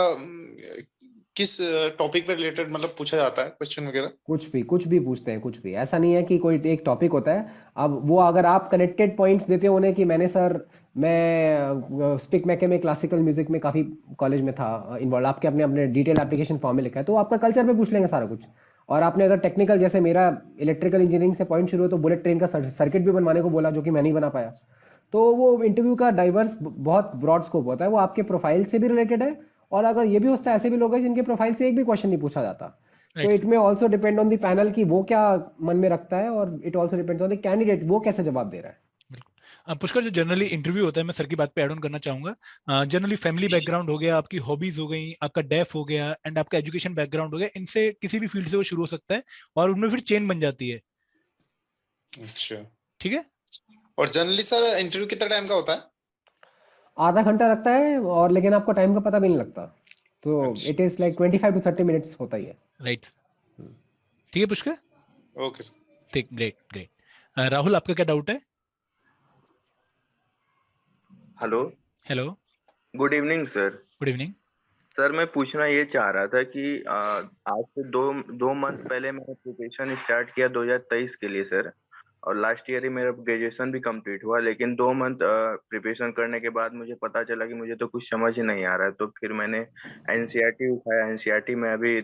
किस टॉपिक पे रिलेटेड मतलब पूछा जाता है क्वेश्चन वगैरह? कुछ भी पूछते हैं, कुछ भी ऐसा नहीं है कि कोई एक टॉपिक होता है। अब वो अगर आप कनेक्टेड पॉइंट्स देते हो उन्हें कि मैंने सर मैं स्पिक मैके में क्लासिकल म्यूजिक में काफ़ी कॉलेज में था इन्वॉल्व, आपके अपने अपने डिटेल एप्लीकेशन फॉर्म में लिखा है, तो आपका कल्चर पे पूछ लेंगे सारा कुछ। और आपने अगर टेक्निकल जैसे मेरा इलेक्ट्रिकल इंजीनियरिंग से पॉइंट शुरू हो तो बुलेट ट्रेन का सर्किट भी बनवाने को बोला, जो कि मैं नहीं बना पाया। तो वो इंटरव्यू का डाइवर्स बहुत ब्रॉड स्कोप होता है, वो आपके प्रोफाइल से भी रिलेटेड है। और अगर ये भी होता है, ऐसे भी लोग हैं जिनके प्रोफाइल से एक भी क्वेश्चन नहीं पूछा जाता। तो इट में also depend on the panel कि वो क्या मन में रखता है, और it also depends on the candidate वो कैसे जवाब दे रहा है। पुष्कर, जो जनरली इंटरव्यू होता है, मैं सर की बात पे ऐड ऑन करना चाहूंगा। जनरली फैमिली बैकग्राउंड हो गया, आपकी हॉबीज हो गई, आपका डेफ हो गया, एंड आपका एजुकेशन बैकग्राउंड हो गया, इनसे किसी भी फील्ड से वो शुरू हो सकता है और उनमें फिर चेन बन जाती है। अच्छा, ठीक है। और जनरली सर इंटरव्यू कितना टाइम का होता है? आधा घंटा लगता है, और लेकिन आपको टाइम का पता भी नहीं लगता। तो अच्छा। It is like 25 to 30 minutes होता ही है। राइट, ठीक है पुष्कर, ओके सर। ठीक, ग्रेट ग्रेट। राहुल, आपका क्या डाउट है? Hello, hello, good evening sir. Good evening. Sir मैं पूछना ये चाह रहा था कि आज से दो मंथ पहले मैंने प्रिपरेशन स्टार्ट किया 2023 के लिए सर, और लास्ट ईयर ही मेरा ग्रेजुएशन भी कंप्लीट हुआ, लेकिन 2 मंथ प्रिपरेशन करने के बाद मुझे पता चला कि मुझे तो कुछ समझ ही नहीं आ रहा है। तो फिर मैंने एनसीईआरटी उठाया। एनसीईआरटी में अभी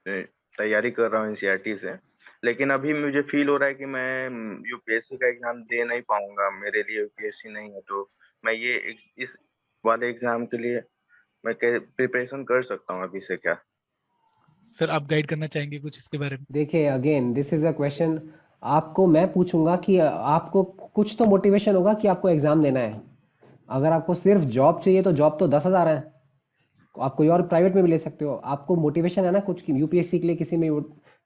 तैयारी कर रहा हूँ एनसीईआरटी से, लेकिन अभी मुझे फील हो रहा है कि मैं यूपीएससी का एग्जाम दे नहीं पाऊंगा। मेरे लिए यूपीएससी नहीं है, तो मैं ये इस वाले एग्जाम के लिए मैं प्रिपरेशन कर सकता हूँ अभी से क्या? सर आप गाइड करना चाहेंगे कुछ इसके बारे में? देखिए again this is a question, आपको मैं पूछूंगा कि आपको कुछ तो मोटिवेशन होगा कि आपको एग्जाम देना है। अगर आपको सिर्फ जॉब चाहिए तो जॉब तो 10,000 है, आप कोई और प्राइवेट में भी ले सकते हो। आपको मोटिवेशन है ना कुछ यूपीएससी के लिए, किसी में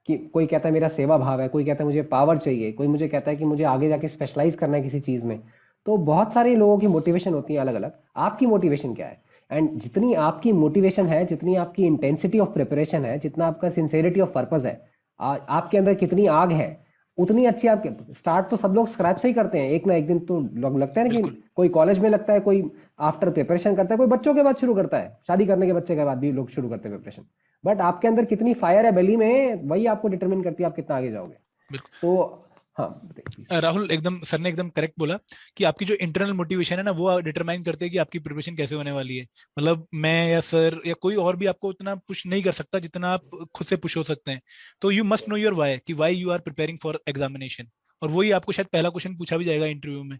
कि कोई कहता है मेरा सेवा भाव है, कोई कहता है मुझे पावर चाहिए, कोई मुझे कहता है कि मुझे आगे जाके स्पेशलाइज करना है किसी चीज में। तो बहुत सारे लोगों की मोटिवेशन होती है अलग अलग। आपकी मोटिवेशन क्या है? एंड जितनी आपकी मोटिवेशन है, जितनी आपकी इंटेंसिटी ऑफ प्रिपरेशन है, जितना आपका सिंसेरिटी ऑफ पर्पस है, आपके अंदर कितनी आग है, उतनी अच्छी आपके। स्टार्ट तो सब लोग स्क्रैच से ही करते हैं, एक ना एक दिन तो लगता है ना कि बिल्कुल। कोई कॉलेज में लगता है, कोई आफ्टर प्रिपरेशन करता है, कोई बच्चों के बाद शुरू करता है, शादी करने के बच्चे के बाद भी लोग शुरू करते हैं प्रिपरेशन। बट आपके अंदर कितनी फायर है बेली में, वही आपको डिटरमिन करती है आप कितना आगे जाओगे। बिल्कुल। तो हाँ बताइए। राहुल, एकदम सर ने एकदम करेक्ट बोला कि आपकी जो इंटरनल मोटिवेशन है ना, वो डिटरमाइन करते हैं कि आपकी प्रिपरेशन कैसे होने वाली है। मतलब मैं या सर या कोई और भी आपको उतना पुश नहीं कर सकता जितना आप खुद से पुश हो सकते हैं। तो you must know your why, कि why you are preparing for examination. और वही आपको शायद पहला क्वेश्चन पूछा भी जाएगा इंटरव्यू में।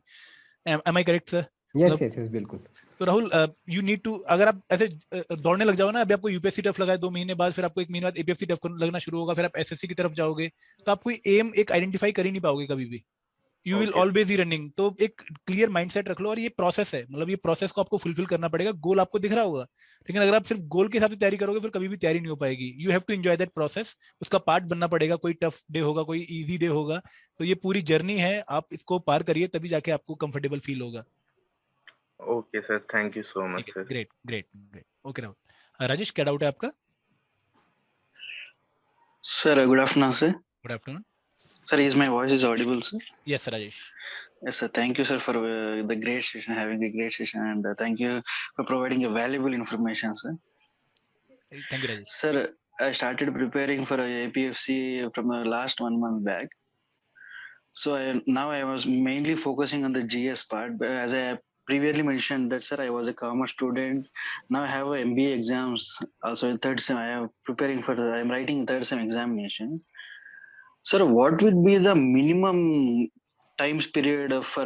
Am I correct sir? Yes yes yes बिल्कुल। तो राहुल, यू नीड टू, अगर आप ऐसे दौड़ने लग जाओ ना, अभी आपको यूपीएससी टफ लगा है 2 महीने बाद, फिर आपको 1 महीने बाद एपीएससी टफ लगना शुरू होगा, फिर आप एसएससी की तरफ जाओगे, तो आप कोई एम एक आइडेंटिफाई कर ही नहीं पाओगे कभी भी। You will Okay. Always he running. तो एक क्लियर माइंडसेट रख लो, और ये प्रोसेस है, मतलब ये प्रोसेस को आपको फुलफिल करना पड़ेगा। गोल आपको दिख रहा होगा, लेकिन अगर आप सिर्फ गोल के हिसाब से तैयारी करोगे, फिर कभी भी तैयारी नहीं हो पाएगी। You have to enjoy that process, उसका पार्ट बनना पड़ेगा। कोई टफ डे होगा, कोई इजी डे होगा, तो ये पूरी जर्नी है, आप इसको पार करिए, तभी जाके आपको कंफर्टेबल फील होगा। Okay sir, thank you so much ठीक है, sir. Great great great. Okay Rahul. Rajesh, क्या डाउट है आपका? Sir, good afternoon, sir. Good afternoon. Sir, is my voice is audible, sir? Yes Rajesh. Yes, sir. Thank you, sir, for the great session, having a great session, and thank you for providing a valuable information, sir. Thank you Rajesh. Sir, I started preparing for a APFC from the last 1 month back. So now I was mainly focusing on the GS part. But as I previously mentioned that, sir, I was a commerce student. Now I have a MBA exams. Also in third sem, I am preparing for. I am writing third sem examinations. Sir, what would be the minimum times period for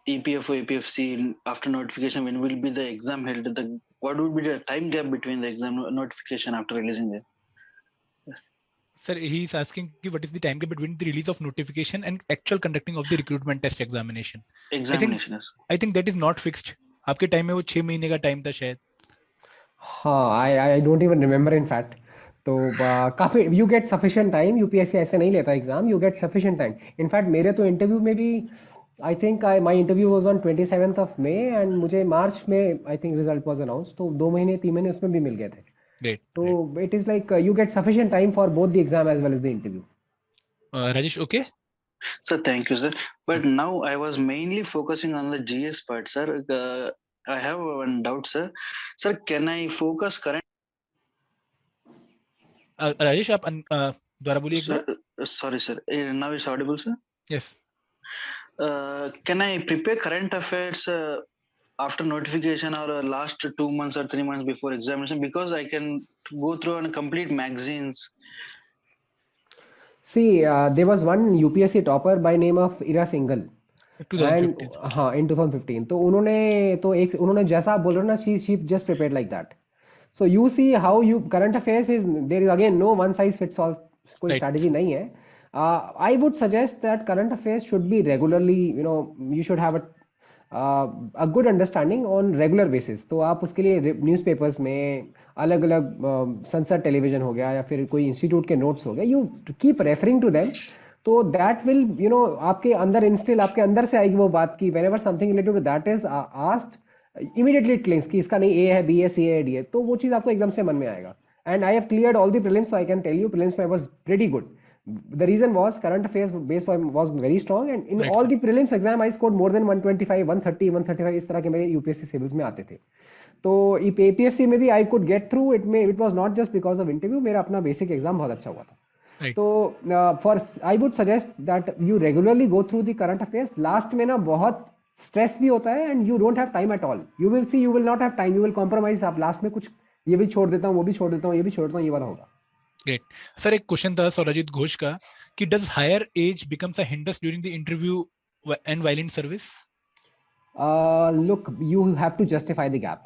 EPF or APFC after notification? When will be the exam held? What would be the time gap between the exam notification after releasing the? Sir, he is asking what is the time gap between the release of notification and actual conducting of the recruitment test examination. Examination, yes. I think that is not fixed. आपके time में वो 6 महीने का time था शायद। हाँ I don't even remember in fact. तो काफी you get sufficient time. UPSC ऐसे नहीं लेता exam, you get sufficient time. In fact मेरे तो इंटरव्यू में भी I think my interview was on 27th of May and मुझे मार्च में I think result was announced, तो 2 महीने 3 महीने उसमें भी मिल गए थे। Great. तो it is like you get sufficient time for both the exam as well as the interview. Rajesh, okay? Sir, thank you, sir. But now I was mainly focusing on the GS part, sir. I have one doubt, sir. Sir, can I focus current? Rajesh, आप दोबारा बोलिए एक बार। Sorry, sir. Now it's audible, sir. Yes. Can I prepare current affairs after notification or last 2 months or 3 months before examination? Because I can go through on complete magazines. See, there was one UPSC topper by name of Ira Singhal. 2015. हाँ in 2015। तो उन्होंने जैसा आप बोल रहे हो ना, she just prepared like that. So you see how you current affairs is, there is again no one size fits all, कोई Right. strategy नहीं है। I would suggest that current affairs should be regularly, you should have a good understanding on regular basis। तो आप उसके लिए newspapers में अलग अलग संसद टेलीविजन हो गया या फिर कोई इंस्टीट्यूट के नोट्स हो गए, you keep referring to them. तो दैट विल आपके अंदर इंस्टिल, आपके अंदर से आएगी वो बात की whenever something related to that is asked, immediately it clings कि इसका नहीं ए है, बी है, सी है, डी है, तो वो चीज आपको एकदम से मन में आएगा. And I have cleared all the prelims, so I can tell you prelims में I was pretty good. The reason was current affairs base was very strong, and in Right, all sir. the prelims exam I scored more than 125, 130, 135 इस तरह के मेरे UPSC civils में आते थे. तो APFC में भी I could get through it. में it was not just because of interview, मेरा अपना बेसिक एग्जाम बहुत अच्छा हुआ था. Right. तो for I would suggest that you regularly go through the current affairs. Last में ना बहुत स्ट्रेस भी होता है and you don't have time at all. You will see, you will not have time, you will compromise. आप last में कुछ ये भी छोड़ देता हूँ, वो भी छोड़ देता हूँ, ये भी छोड़ देता हूँ, ये वाला होगा. Great sir. एक क्वेश्चन था सौरजीत घोष का कि does higher age becomes a hinders during the interview and while in service? Look, you have to justify the gap.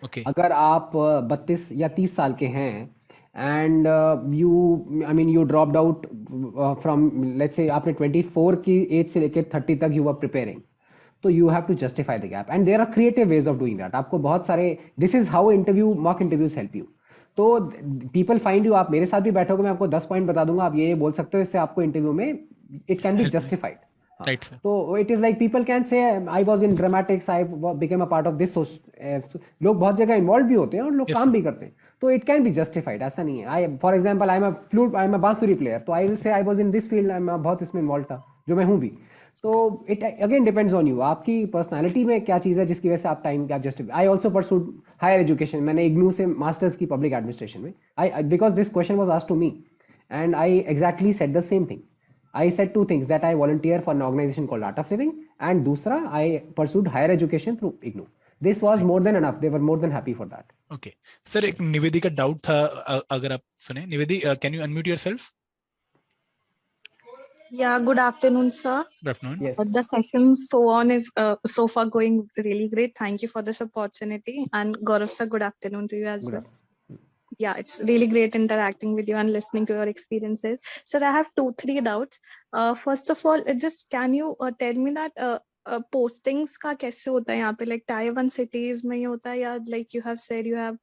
Okay. अगर आप 32 या 30 साल के हैं and you dropped out from, let's say आपने 24 की एज से लेकर 30 तक यू आर प्रिपेयरिंग, तो you have to justify the gap. And there are creative ways of doing that. आपको बहुत सारे, this is how interview, mock interviews help you. तो पीपल फाइंड यू. आप मेरे साथ भी बैठोगे, मैं आपको 10 पॉइंट बता दूंगा, आप ये बोल सकते हो, इससे आपको इंटरव्यू में it can be justified. Right sir. तो it is like people can say I was in dramatics, I became a part of this. लोग बहुत जगह इन्वॉल्व भी होते हैं और लोग Yes, काम sir. भी करते हैं, तो इट कैन बी जस्टिफाइड. ऐसा नहीं है. I for example I am a flute, I am a bansuri player, so I will say I was in this field, मैं बहुत इसमें इन्वॉल्व था, जो मैं हूं भी. तो it again depends on you, आपकी पर्सनालिटी में क्या चीज़ है जिसकी वजह से आप time gap justify. I also pursued higher education. मैंने इग्नू से मास्टर्स की पब्लिक एडमिनिस्ट्रेशन में. I because this question was asked to me and I exactly said the same thing. I said two things, that I volunteer for an organization called Art of Living, and दूसरा I pursued higher education through IGNOU. This was more than enough. They were more than happy for that. Okay sir. एक निवेदी का doubt था, अगर आप सुने. Nivedi, can you unmute yourself? Yeah, good afternoon, sir. Good afternoon. Yes. The session so on is so far going really great. Thank you for this opportunity. And Gaurav sir, good afternoon to you as Good well. Yeah, it's really great interacting with you and listening to your experiences. Sir, I have 2-3 doubts. First of all, just can you tell me that postings का कैसे होता है यहाँ पे? Like Tier 1 cities में ही होता है, या like you have said you have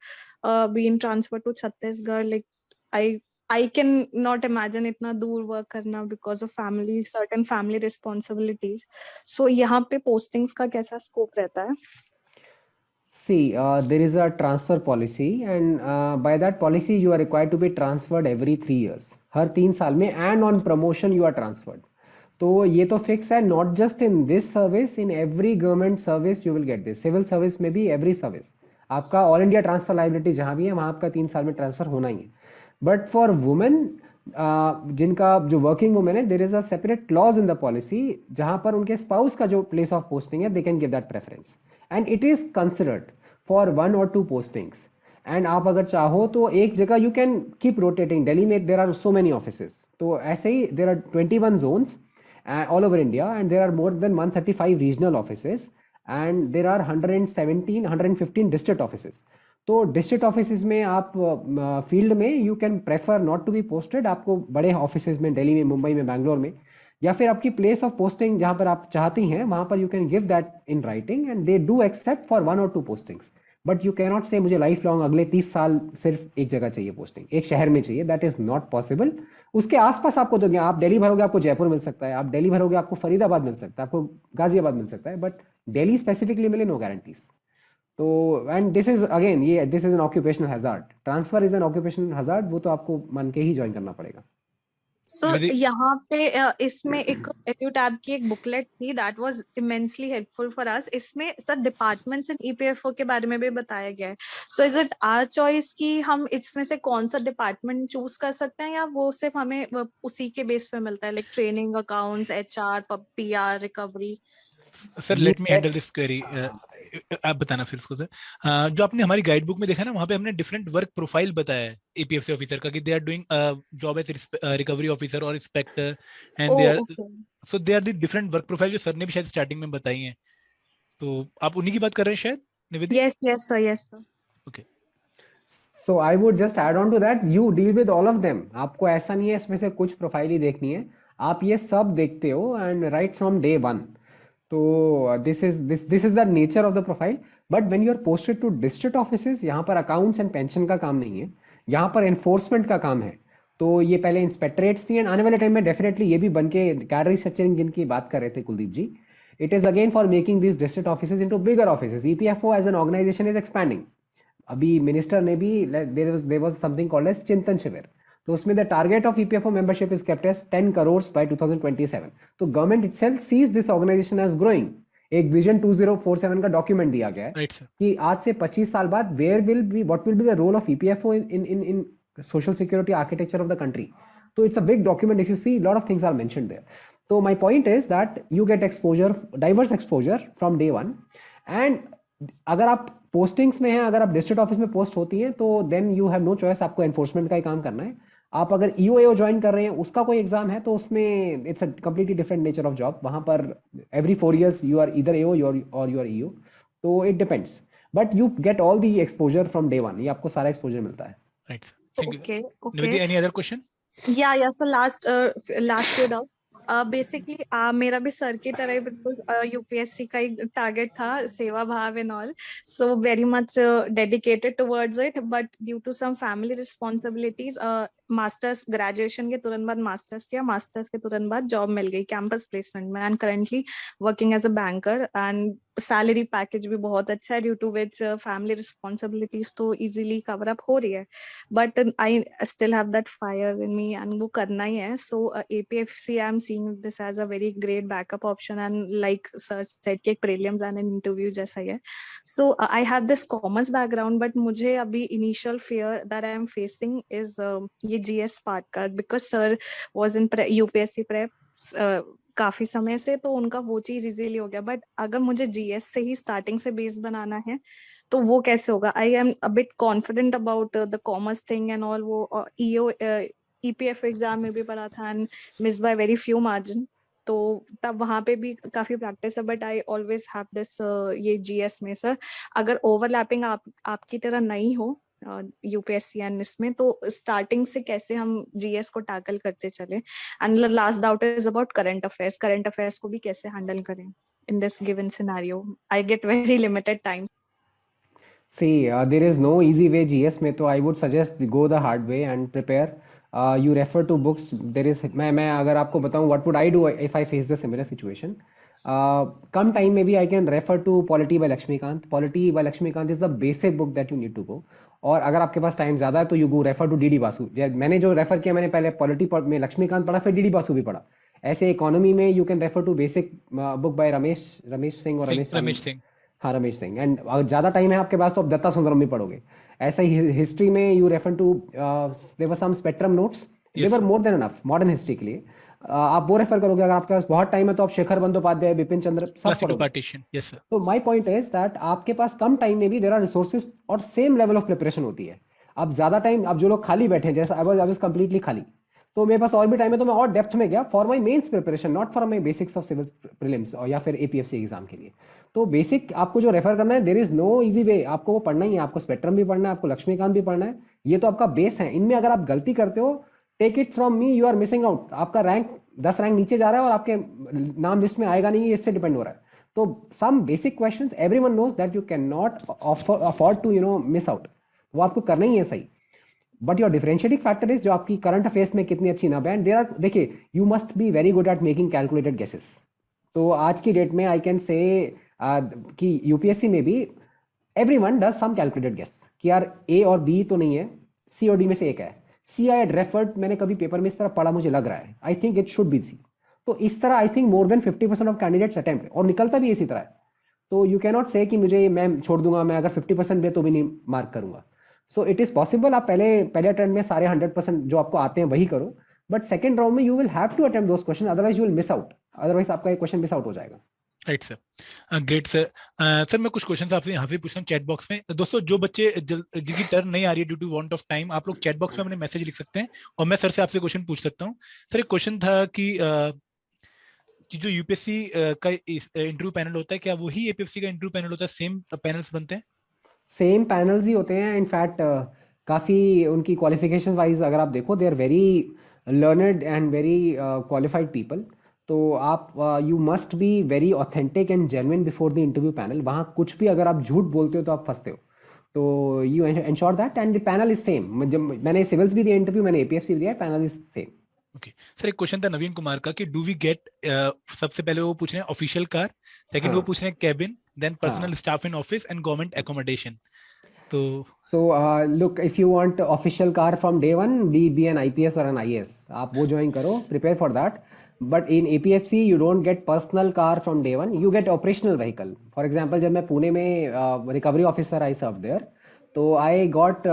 been transferred to Chhattisgarh? Like I can not imagine इतना दूर work करना because of family, certain family responsibilities. So यहाँ पे postings का कैसा scope रहता है? See, there is a transfer policy, and by that policy you are required to be transferred every 3 years. हर 3 साल में, and on promotion you are transferred. तो ये तो फिक्स है. Not just in this service, in every government service you will get this. Civil service में भी every service आपका all India transfer liability जहां भी है वहां आपका 3 साल में ट्रांसफर होना ही है. बट फॉर वुमेन, जिनका जो वर्किंग वुमेन है, there is a separate clause in the policy जहां पर उनके स्पाउस का जो प्लेस ऑफ पोस्टिंग है, they can give that preference, and it is considered for 1 or 2 postings. And आप अगर चाहो तो एक जगह you can keep rotating. Delhi में there are so many offices, तो ऐसे ही there are 21 zones all over India, and there are more than 135 regional offices, and there are 115 district offices. तो डिस्ट्रिक्ट ऑफिसेज में आप फील्ड में you can prefer not to be posted. आपको बड़े offices में दिल्ली में, मुंबई में, बैंगलोर में, या फिर आपकी प्लेस ऑफ पोस्टिंग जहां पर आप चाहती हैं वहां पर you can give that in writing, and they do except for 1 or 2 postings. But you can not से मुझे लाइफ लॉन्ग अगले 30 साल सिर्फ एक जगह चाहिए पोस्टिंग, एक शहर में चाहिए. That is not possible. उसके आसपास आपको दोगे, आप दिल्ली भरोगे आपको जयपुर मिल सकता है, आप दिल्ली भरोगे आपको फरीदाबाद मिल सकता है, आपको गाजियाबाद मिल सकता है, बट दिल्ली स्पेसिफिकली मिले, नो गारंटीज. तो एंड दिस इज अगेन, ये this is an occupational hazard. Transfer is an occupational hazard. वो तो आपको मन के ही ज्वाइन करना पड़ेगा. So यहाँ पे इसमें एक EduTab की एक बुकलेट थी, that was immensely helpful for us. इसमें सर डिपार्टमेंट्स एंड EPFO के बारे में भी बताया गया है. So is it our choice कि हम इसमें से कौन सा डिपार्टमेंट चूज कर सकते हैं, या वो सिर्फ हमें उसी के बेस पे मिलता है, like training, accounts, HR, PR, recovery? Sir let me handle this query. आप बताना फिर उसको सर. जो आपने हमारी गाइड बुक में देखा ना, वहाँ पे हमने डिफरेंट वर्क प्रोफाइल बताया है APFC ऑफिसर का, कि they are doing job as recovery officer और inspector, and they are so they are the different work profile जो सर ने भी शायद स्टार्टिंग में बताई हैं. तो आप उन्हीं की बात कर रहे हैं शायद, Nivedita? Yes sir. Okay. So I would just add on to that, you deal with all of them. आपको ऐसा नहीं है इसमें से कुछ प्रोफाइल ही देखनी है, आप ये सब देखते हो, and right from day one. तो this is the nature of the profile. But when you are posted to district offices, यहाँ पर accounts and pension का काम नहीं है, यहाँ पर enforcement का काम है. तो ये पहले इंस्पेक्टरेट्स थी, एंड आने वाले टाइम में डेफिनेटली ये भी बन के कैडर स्ट्रक्चरिंग जिनकी बात कर रहे थे कुलदीप जी, It is again for making these district offices into bigger offices. EPFO as an organization is expanding. अभी मिनिस्टर ने भी there was something called as चिंतन शिविर, तो उसमें the target of EPFO membership is kept as 10 crores by 2027. तो government itself sees this organization as growing. एक vision 2047 का डॉक्यूमेंट दिया गया है कि आज से 25 साल बाद what will be the role of EPFO in social security architecture of the country. So it's a big document. If you see, a lot of things are mentioned there. So my point is that you get exposure, diverse exposure from day one. And अगर आप postings में हैं, अगर आप district office में post होती हैं, तो then you have no choice, आपको एनफोर्समेंट का ही काम करना है. आप अगर EOAO ज्वाइन कर रहे हैं, उसका कोई एग्जाम है, तो उसमें it's a completely different nature of job. वहां पर every 4 years you are either AO और यू आर EO. तो it depends, but you get all the exposure from day one. ये आपको सारा एक्सपोजर मिलता है. Right, thank you. Okay, Niviti, okay. any other question? Yeah, so last few doubts. Basically मेरा भी sir की तरह बिल्कुल यूपीएससी का ही टारगेट था, सेवा भाव and all, so very much dedicated towards it, but due to some family responsibilities masters, graduation के तुरंत बाद मास्टर्स किया, मास्टर्स के तुरंत बाद जॉब मिल गई कैंपस प्लेसमेंट में, and currently working as a banker, and salary package भी बहुत अच्छा है, due to which family responsibilities तो इजीली कवर अप हो रही है, but I still have that fire in me and वो करना ही है. So APFC I am seeing this as a very great backup option, and like sir said कि prelims and an interview जैसा ही है. सो I have this commerce background, but मुझे अभी initial fear that I am facing is ये GS part का, because sir was in UPSC prep काफी समय से, तो उनका वो चीज इजीली हो गया, बट अगर मुझे GS से ही स्टार्टिंग से बेस बनाना है तो वो कैसे होगा? I am a bit confident about the commerce thing and all. वो EPF एग्जाम में भी पढ़ा था and miss by very few margin, तो तब वहां पे भी काफी प्रैक्टिस है, but I always have this ये GS में. सर अगर ओवरलैपिंग आपकी तरह नहीं हो यूपीएससी एंड इसमें, तो स्टार्टिंग से कैसे हम GS को टैकल करते चले? And last doubt is about current affairs को भी कैसे हैंडल करें in this given scenario? I get very limited time. See, there is no easy way GS में, तो I would suggest go the hard way and prepare. You refer to books. There is मैं अगर आपको बताऊं what would I do if I face the similar situation? Come time maybe I can refer to Polity by Lakshmikant. Polity by Lakshmikant is the basic book that you need to go. और अगर आपके पास time ज्यादा है तो you go refer to DD Basu. मैंने जो refer किया, मैंने पहले पॉलिटी में लक्ष्मीकांत पढ़ा, फिर DD बासु भी पढ़ा. ऐसे इकोनॉमी में you can refer to basic book by Ramesh Singh और रमेश सिंह. हाँ, रमेश सिंह. एंड अगर ज्यादा टाइम है आपके पास तो आप दत्ता सुंदरम भी पढ़ोगे. ऐसा ही हिस्ट्री में you refer to there were some spectrum notes, they were more than enough modern history के लिए. आप वो रेफर करोगे. अगर आपके पास बहुत टाइम है तो आप शेखर बंदोपाध्याय, बिपिन चंद्र सब पढ़ोगे. तो माय पॉइंट इज दैट आपके पास कम टाइम में भी देयर आर रिसोर्सेज और सेम लेवल ऑफ प्रिपरेशन होती है. अब ज्यादा टाइम, अब जो लोग खाली बैठे हैं, जैसा आई वाज कंप्लीटली खाली, तो मेरे पास और भी टाइम है, तो मैं और डेप्थ में गया for my mains preparation, not for my basics of civil prelims और या फिर APFC एग्जाम के लिए. तो बेसिक आपको जो रेफर करना है, there is no easy way. आपको वो पढ़ना ही है. आपको स्पेक्ट्रम भी पढ़ना है, आपको लक्ष्मीकांत भी पढ़ना है. ये तो आपका बेस है. इनमें अगर आप गलती करते हो, take it from me, you are missing out. आपका रैंक 10 रैंक नीचे जा रहा है और आपके नाम लिस्ट में आएगा नहीं, इससे डिपेंड हो रहा है. तो some basic questions everyone knows that you can not afford to miss out. वो आपको करना ही है सही. But your differentiating factor is जो आपकी करंट अफेयर्स में कितनी अच्छी ना बैंड देयर आर. देखिए, you must be very good at making calculated guesses. तो आज की डेट में आई कैन से कि यूपीएससी में भी everyone does some calculated guess कि यार A और B तो नहीं है, C और D में से एक है. C आई रेफर्ड, मैंने कभी पेपर में इस तरह पढ़ा, मुझे लग रहा है I think it should be C. तो इस तरह I think more than 50% of candidates attempt, और निकलता भी इसी तरह है. तो यू कैन नॉट से कि मुझे मैं छोड़ दूंगा, मैं अगर 50% भी तो भी नहीं मार्क करूंगा. सो इट इज पॉसिबल. आप पहले अटेम्प्ट में सारे 100% जो आपको आते हैं वही करो, बट सेकंड राउंड में you will have to attempt those question, otherwise you will miss out. Otherwise आपका एक क्वेश्चन मिस आउट हो जाएगा. Right sir, great sir. Sir मैं कुछ क्वेश्चन आपसे यहाँ से पूछता हूँ चैट बॉक्स में. दोस्तों, जो बच्चे जिनकी टर्न नहीं आ रही है due to want of time, आप लोग चैट बॉक्स में अपने मैसेज लिख सकते हैं और मैं सर से आपसे क्वेश्चन पूछ सकता हूँ. सर एक क्वेश्चन था कि जो यूपीएससी का इंटरव्यू पैनल होता है, क्या वही APFC का इंटरव्यू पैनल होता है? सेम पैनल्स बनते हैं? सेम पैनल्स ही होते हैं. इनफैक्ट काफी उनकी क्वालिफिकेशन वाइज अगर आप देखो, they are very learned and very qualified people. तो आप you must be very authentic and genuine before the interview panel. वहाँ कुछ भी अगर आप झूठ बोलते हो तो आप फंसते हो. तो you ensure that and the panel is same. जब मैंने सिविल्स भी दिया इंटरव्यू, मैंने APFC भी दिया, panel is same. Okay sir, एक क्वेश्चन था नवीन कुमार का कि डू वी गेट, सबसे पहले वो पूछ रहे हैं ऑफिशियल कार, सेकंड हाँ वो पूछ रहे हैं कैबिन, देन पर्सनल हाँ staff in office and government accommodation. तो So look, if you want official car from day one, be an IPS or an IAS. आप वो join करो, prepare for that. But in APFC, you don't get personal car from day one. You get operational vehicle. For example, जब मैं पुणे में recovery officer I served there, तो I got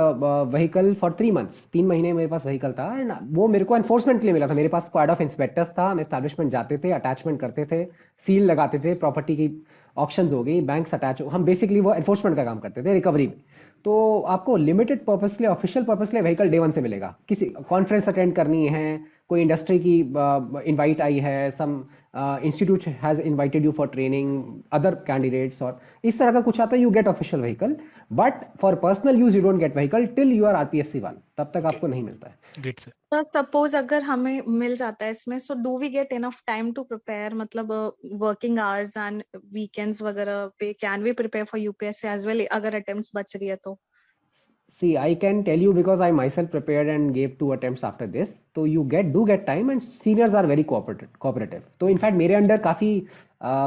vehicle for 3 months. 3 महीने मेरे पास vehicle था, and वो मेरे को enforcement के लिए मिला था. मेरे पास squad of inspectors था, हम establishment जाते थे, attachment करते थे, seal लगाते थे, property की auctions हो गई, banks attach, हम basically वो enforcement का काम करते थे recovery में. तो आपको लिमिटेड पर्पस के लिए, ऑफिशियल पर्पस के लिए व्हीकल डे वन से मिलेगा. किसी कॉन्फ्रेंस अटेंड करनी है, कोई इंडस्ट्री की इनवाइट आई है, some institute has invited you for training, other candidates, और इस तरह का कुछ आता है, you get official vehicle. But for personal use you don't get vehicle till you are RPFC 1, तब तक आपको नहीं मिलता है. Great sir. तो सपोज अगर हमें मिल जाता है इसमें, so do we get enough time to prepare, मतलब वर्किंग आवर्स एंड वीकेंड्स वगैरह पे can we prepare for UPSC as well अगर अटेम्प्ट्स बच रही है तो? See, I can tell you because I myself prepared and gave 2 attempts after this. So you do get time, and seniors are very cooperative. So in fact, मेरे under काफी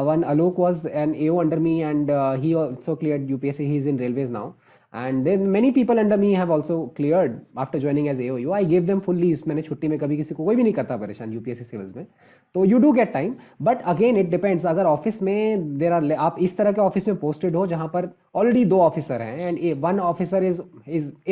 one Alok was an AO under me, and he also cleared UPSC. He is in railways now, and then many people under me have also cleared after joining as AOU. I gave them full leaves. मैंने छुट्टी में कभी किसी को कोई भी नहीं करता परेशान UPSC सिविल्स में. तो you do get time, but again it depends. अगर ऑफिस में there are, आप इस तरह के ऑफिस में पोस्टेड हो जहां पर ऑलरेडी 2 ऑफिसर हैं and one officer is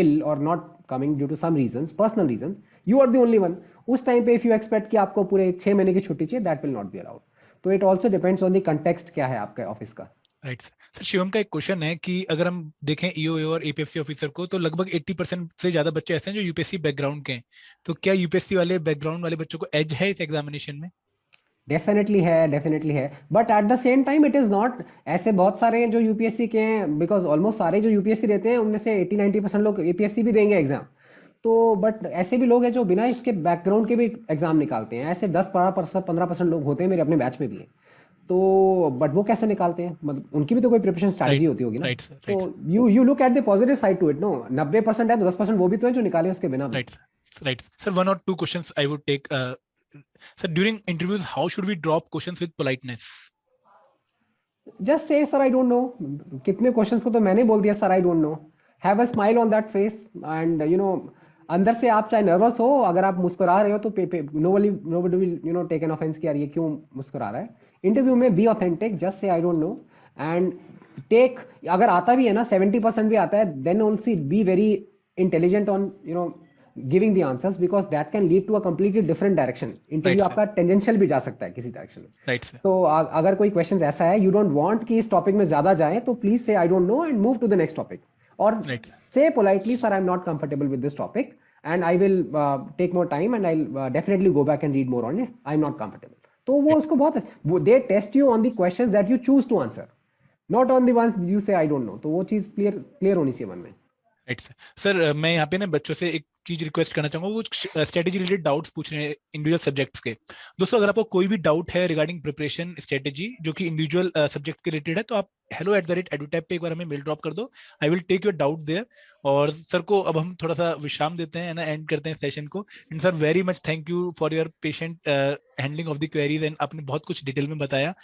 ill or not coming due to some reasons, personal reasons, you are the only one. उस टाइम पे if you expect कि आपको पूरे 6 महीने की छुट्टी चाहिए, that will not be allowed. तो it also depends on the context क्या है आपके ऑफिस का. Right sir. शिवम का एक क्वेश्चन है कि अगर हम देखें ईओ और एपीएफसी ऑफिसर को, तो लगभग 80% से ज्यादा बच्चे ऐसे हैं जो यूपीएससी बैकग्राउंड के हैं. तो क्या यूपीएससी वाले बैकग्राउंड वाले बच्चों को एज है इस एग्जामिनेशन में? डेफिनेटली है, but at the same time it is not. ऐसे बहुत सारे हैं जो यूपीएससी के हैं, बिकॉज ऑलमोस्ट सारे जो यूपीएससी देते हैं उनमें से 80-90% लोग एपीएफसी भी देंगे एग्जाम. तो बट ऐसे भी लोग हैं जो बिना इसके बैकग्राउंड के भी एग्जाम निकालते हैं. ऐसे 10-15% लोग होते हैं, मेरे अपने बैच में भी है. तो बट वो कैसे निकालते हैं, मतलब उनकी भी तो कोई प्रिपरेशन स्ट्रैटेजी होती होगी ना. तो you look at the positive side to it. No, 90% है तो 10% वो भी तो है जो निकाले उसके बिना. Right sir. 1 or 2 questions I would take. Sir, during interviews, how should we drop questions with politeness? Just say, sir, I don't know. कितने questions को तो मैंने बोल दिया, sir, I don't know. Have a smile on that face, and you know, अंदर से आप चाहे नर्वस हो, अगर आप मुस्कुरा रहे हो तो nobody will take an offense कि यार ये क्यों मुस्कुरा रहा है. इंटरव्यू में be authentic, just say I don't know, and take, अगर आता भी है ना 70% भी आता है, then also be very intelligent on giving the answers, because that can lead to a completely different direction. Interview आपका टेंजेंशियल भी जा सकता है किसी डायरेक्शन में. Right sir. तो अगर कोई क्वेश्चन ऐसा है, यू डोंट वांट कि इस टॉपिक में ज्यादा जाए, तो please say I don't know and move to the next topic, और say politely, sir I am not comfortable with this topic and I will take more time and I will definitely go back and read more on it. I am not comfortable. तो वो उसको बहुत, they test you on the questions that you choose to answer, not on the ones you say I don't no. तो वो चीज clear होनी चाहिए मन में. Right sir. मैं यहाँ पे ना बच्चों से एक चीज रिक्वेस्ट करना चाहूंगा. वो स्ट्रेटेजी रिलेटेड डाउट्स पूछ रहे हैं इंडिविजुअल सब्जेक्ट्स के. दोस्तों, अगर आपको कोई भी डाउट है रिगार्डिंग प्रिपरेशन स्ट्रेटेजी जो कि इंडिविजुअल सब्जेक्ट के रिलेटेड है, तो आप hello@edutap पे एक बार हमें मेल ड्रॉप कर दो. I will take your doubt there. और सर को अब हम थोड़ा सा विश्राम देते हैं ना, एंड करते हैं सेशन को. And sir, very much thank you for your patient handling of the queries, and आपने बहुत कुछ डिटेल में बताया,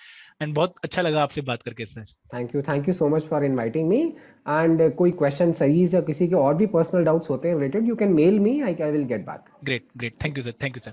एंड बहुत अच्छा लगा आपसे बात करके sir. Thank you so much for inviting me. And कोई क्वेश्चन सीरीज या किसी के और भी पर्सनल डाउट्स होते हैं related, you can mail me, I will get back. Great. Thank you sir.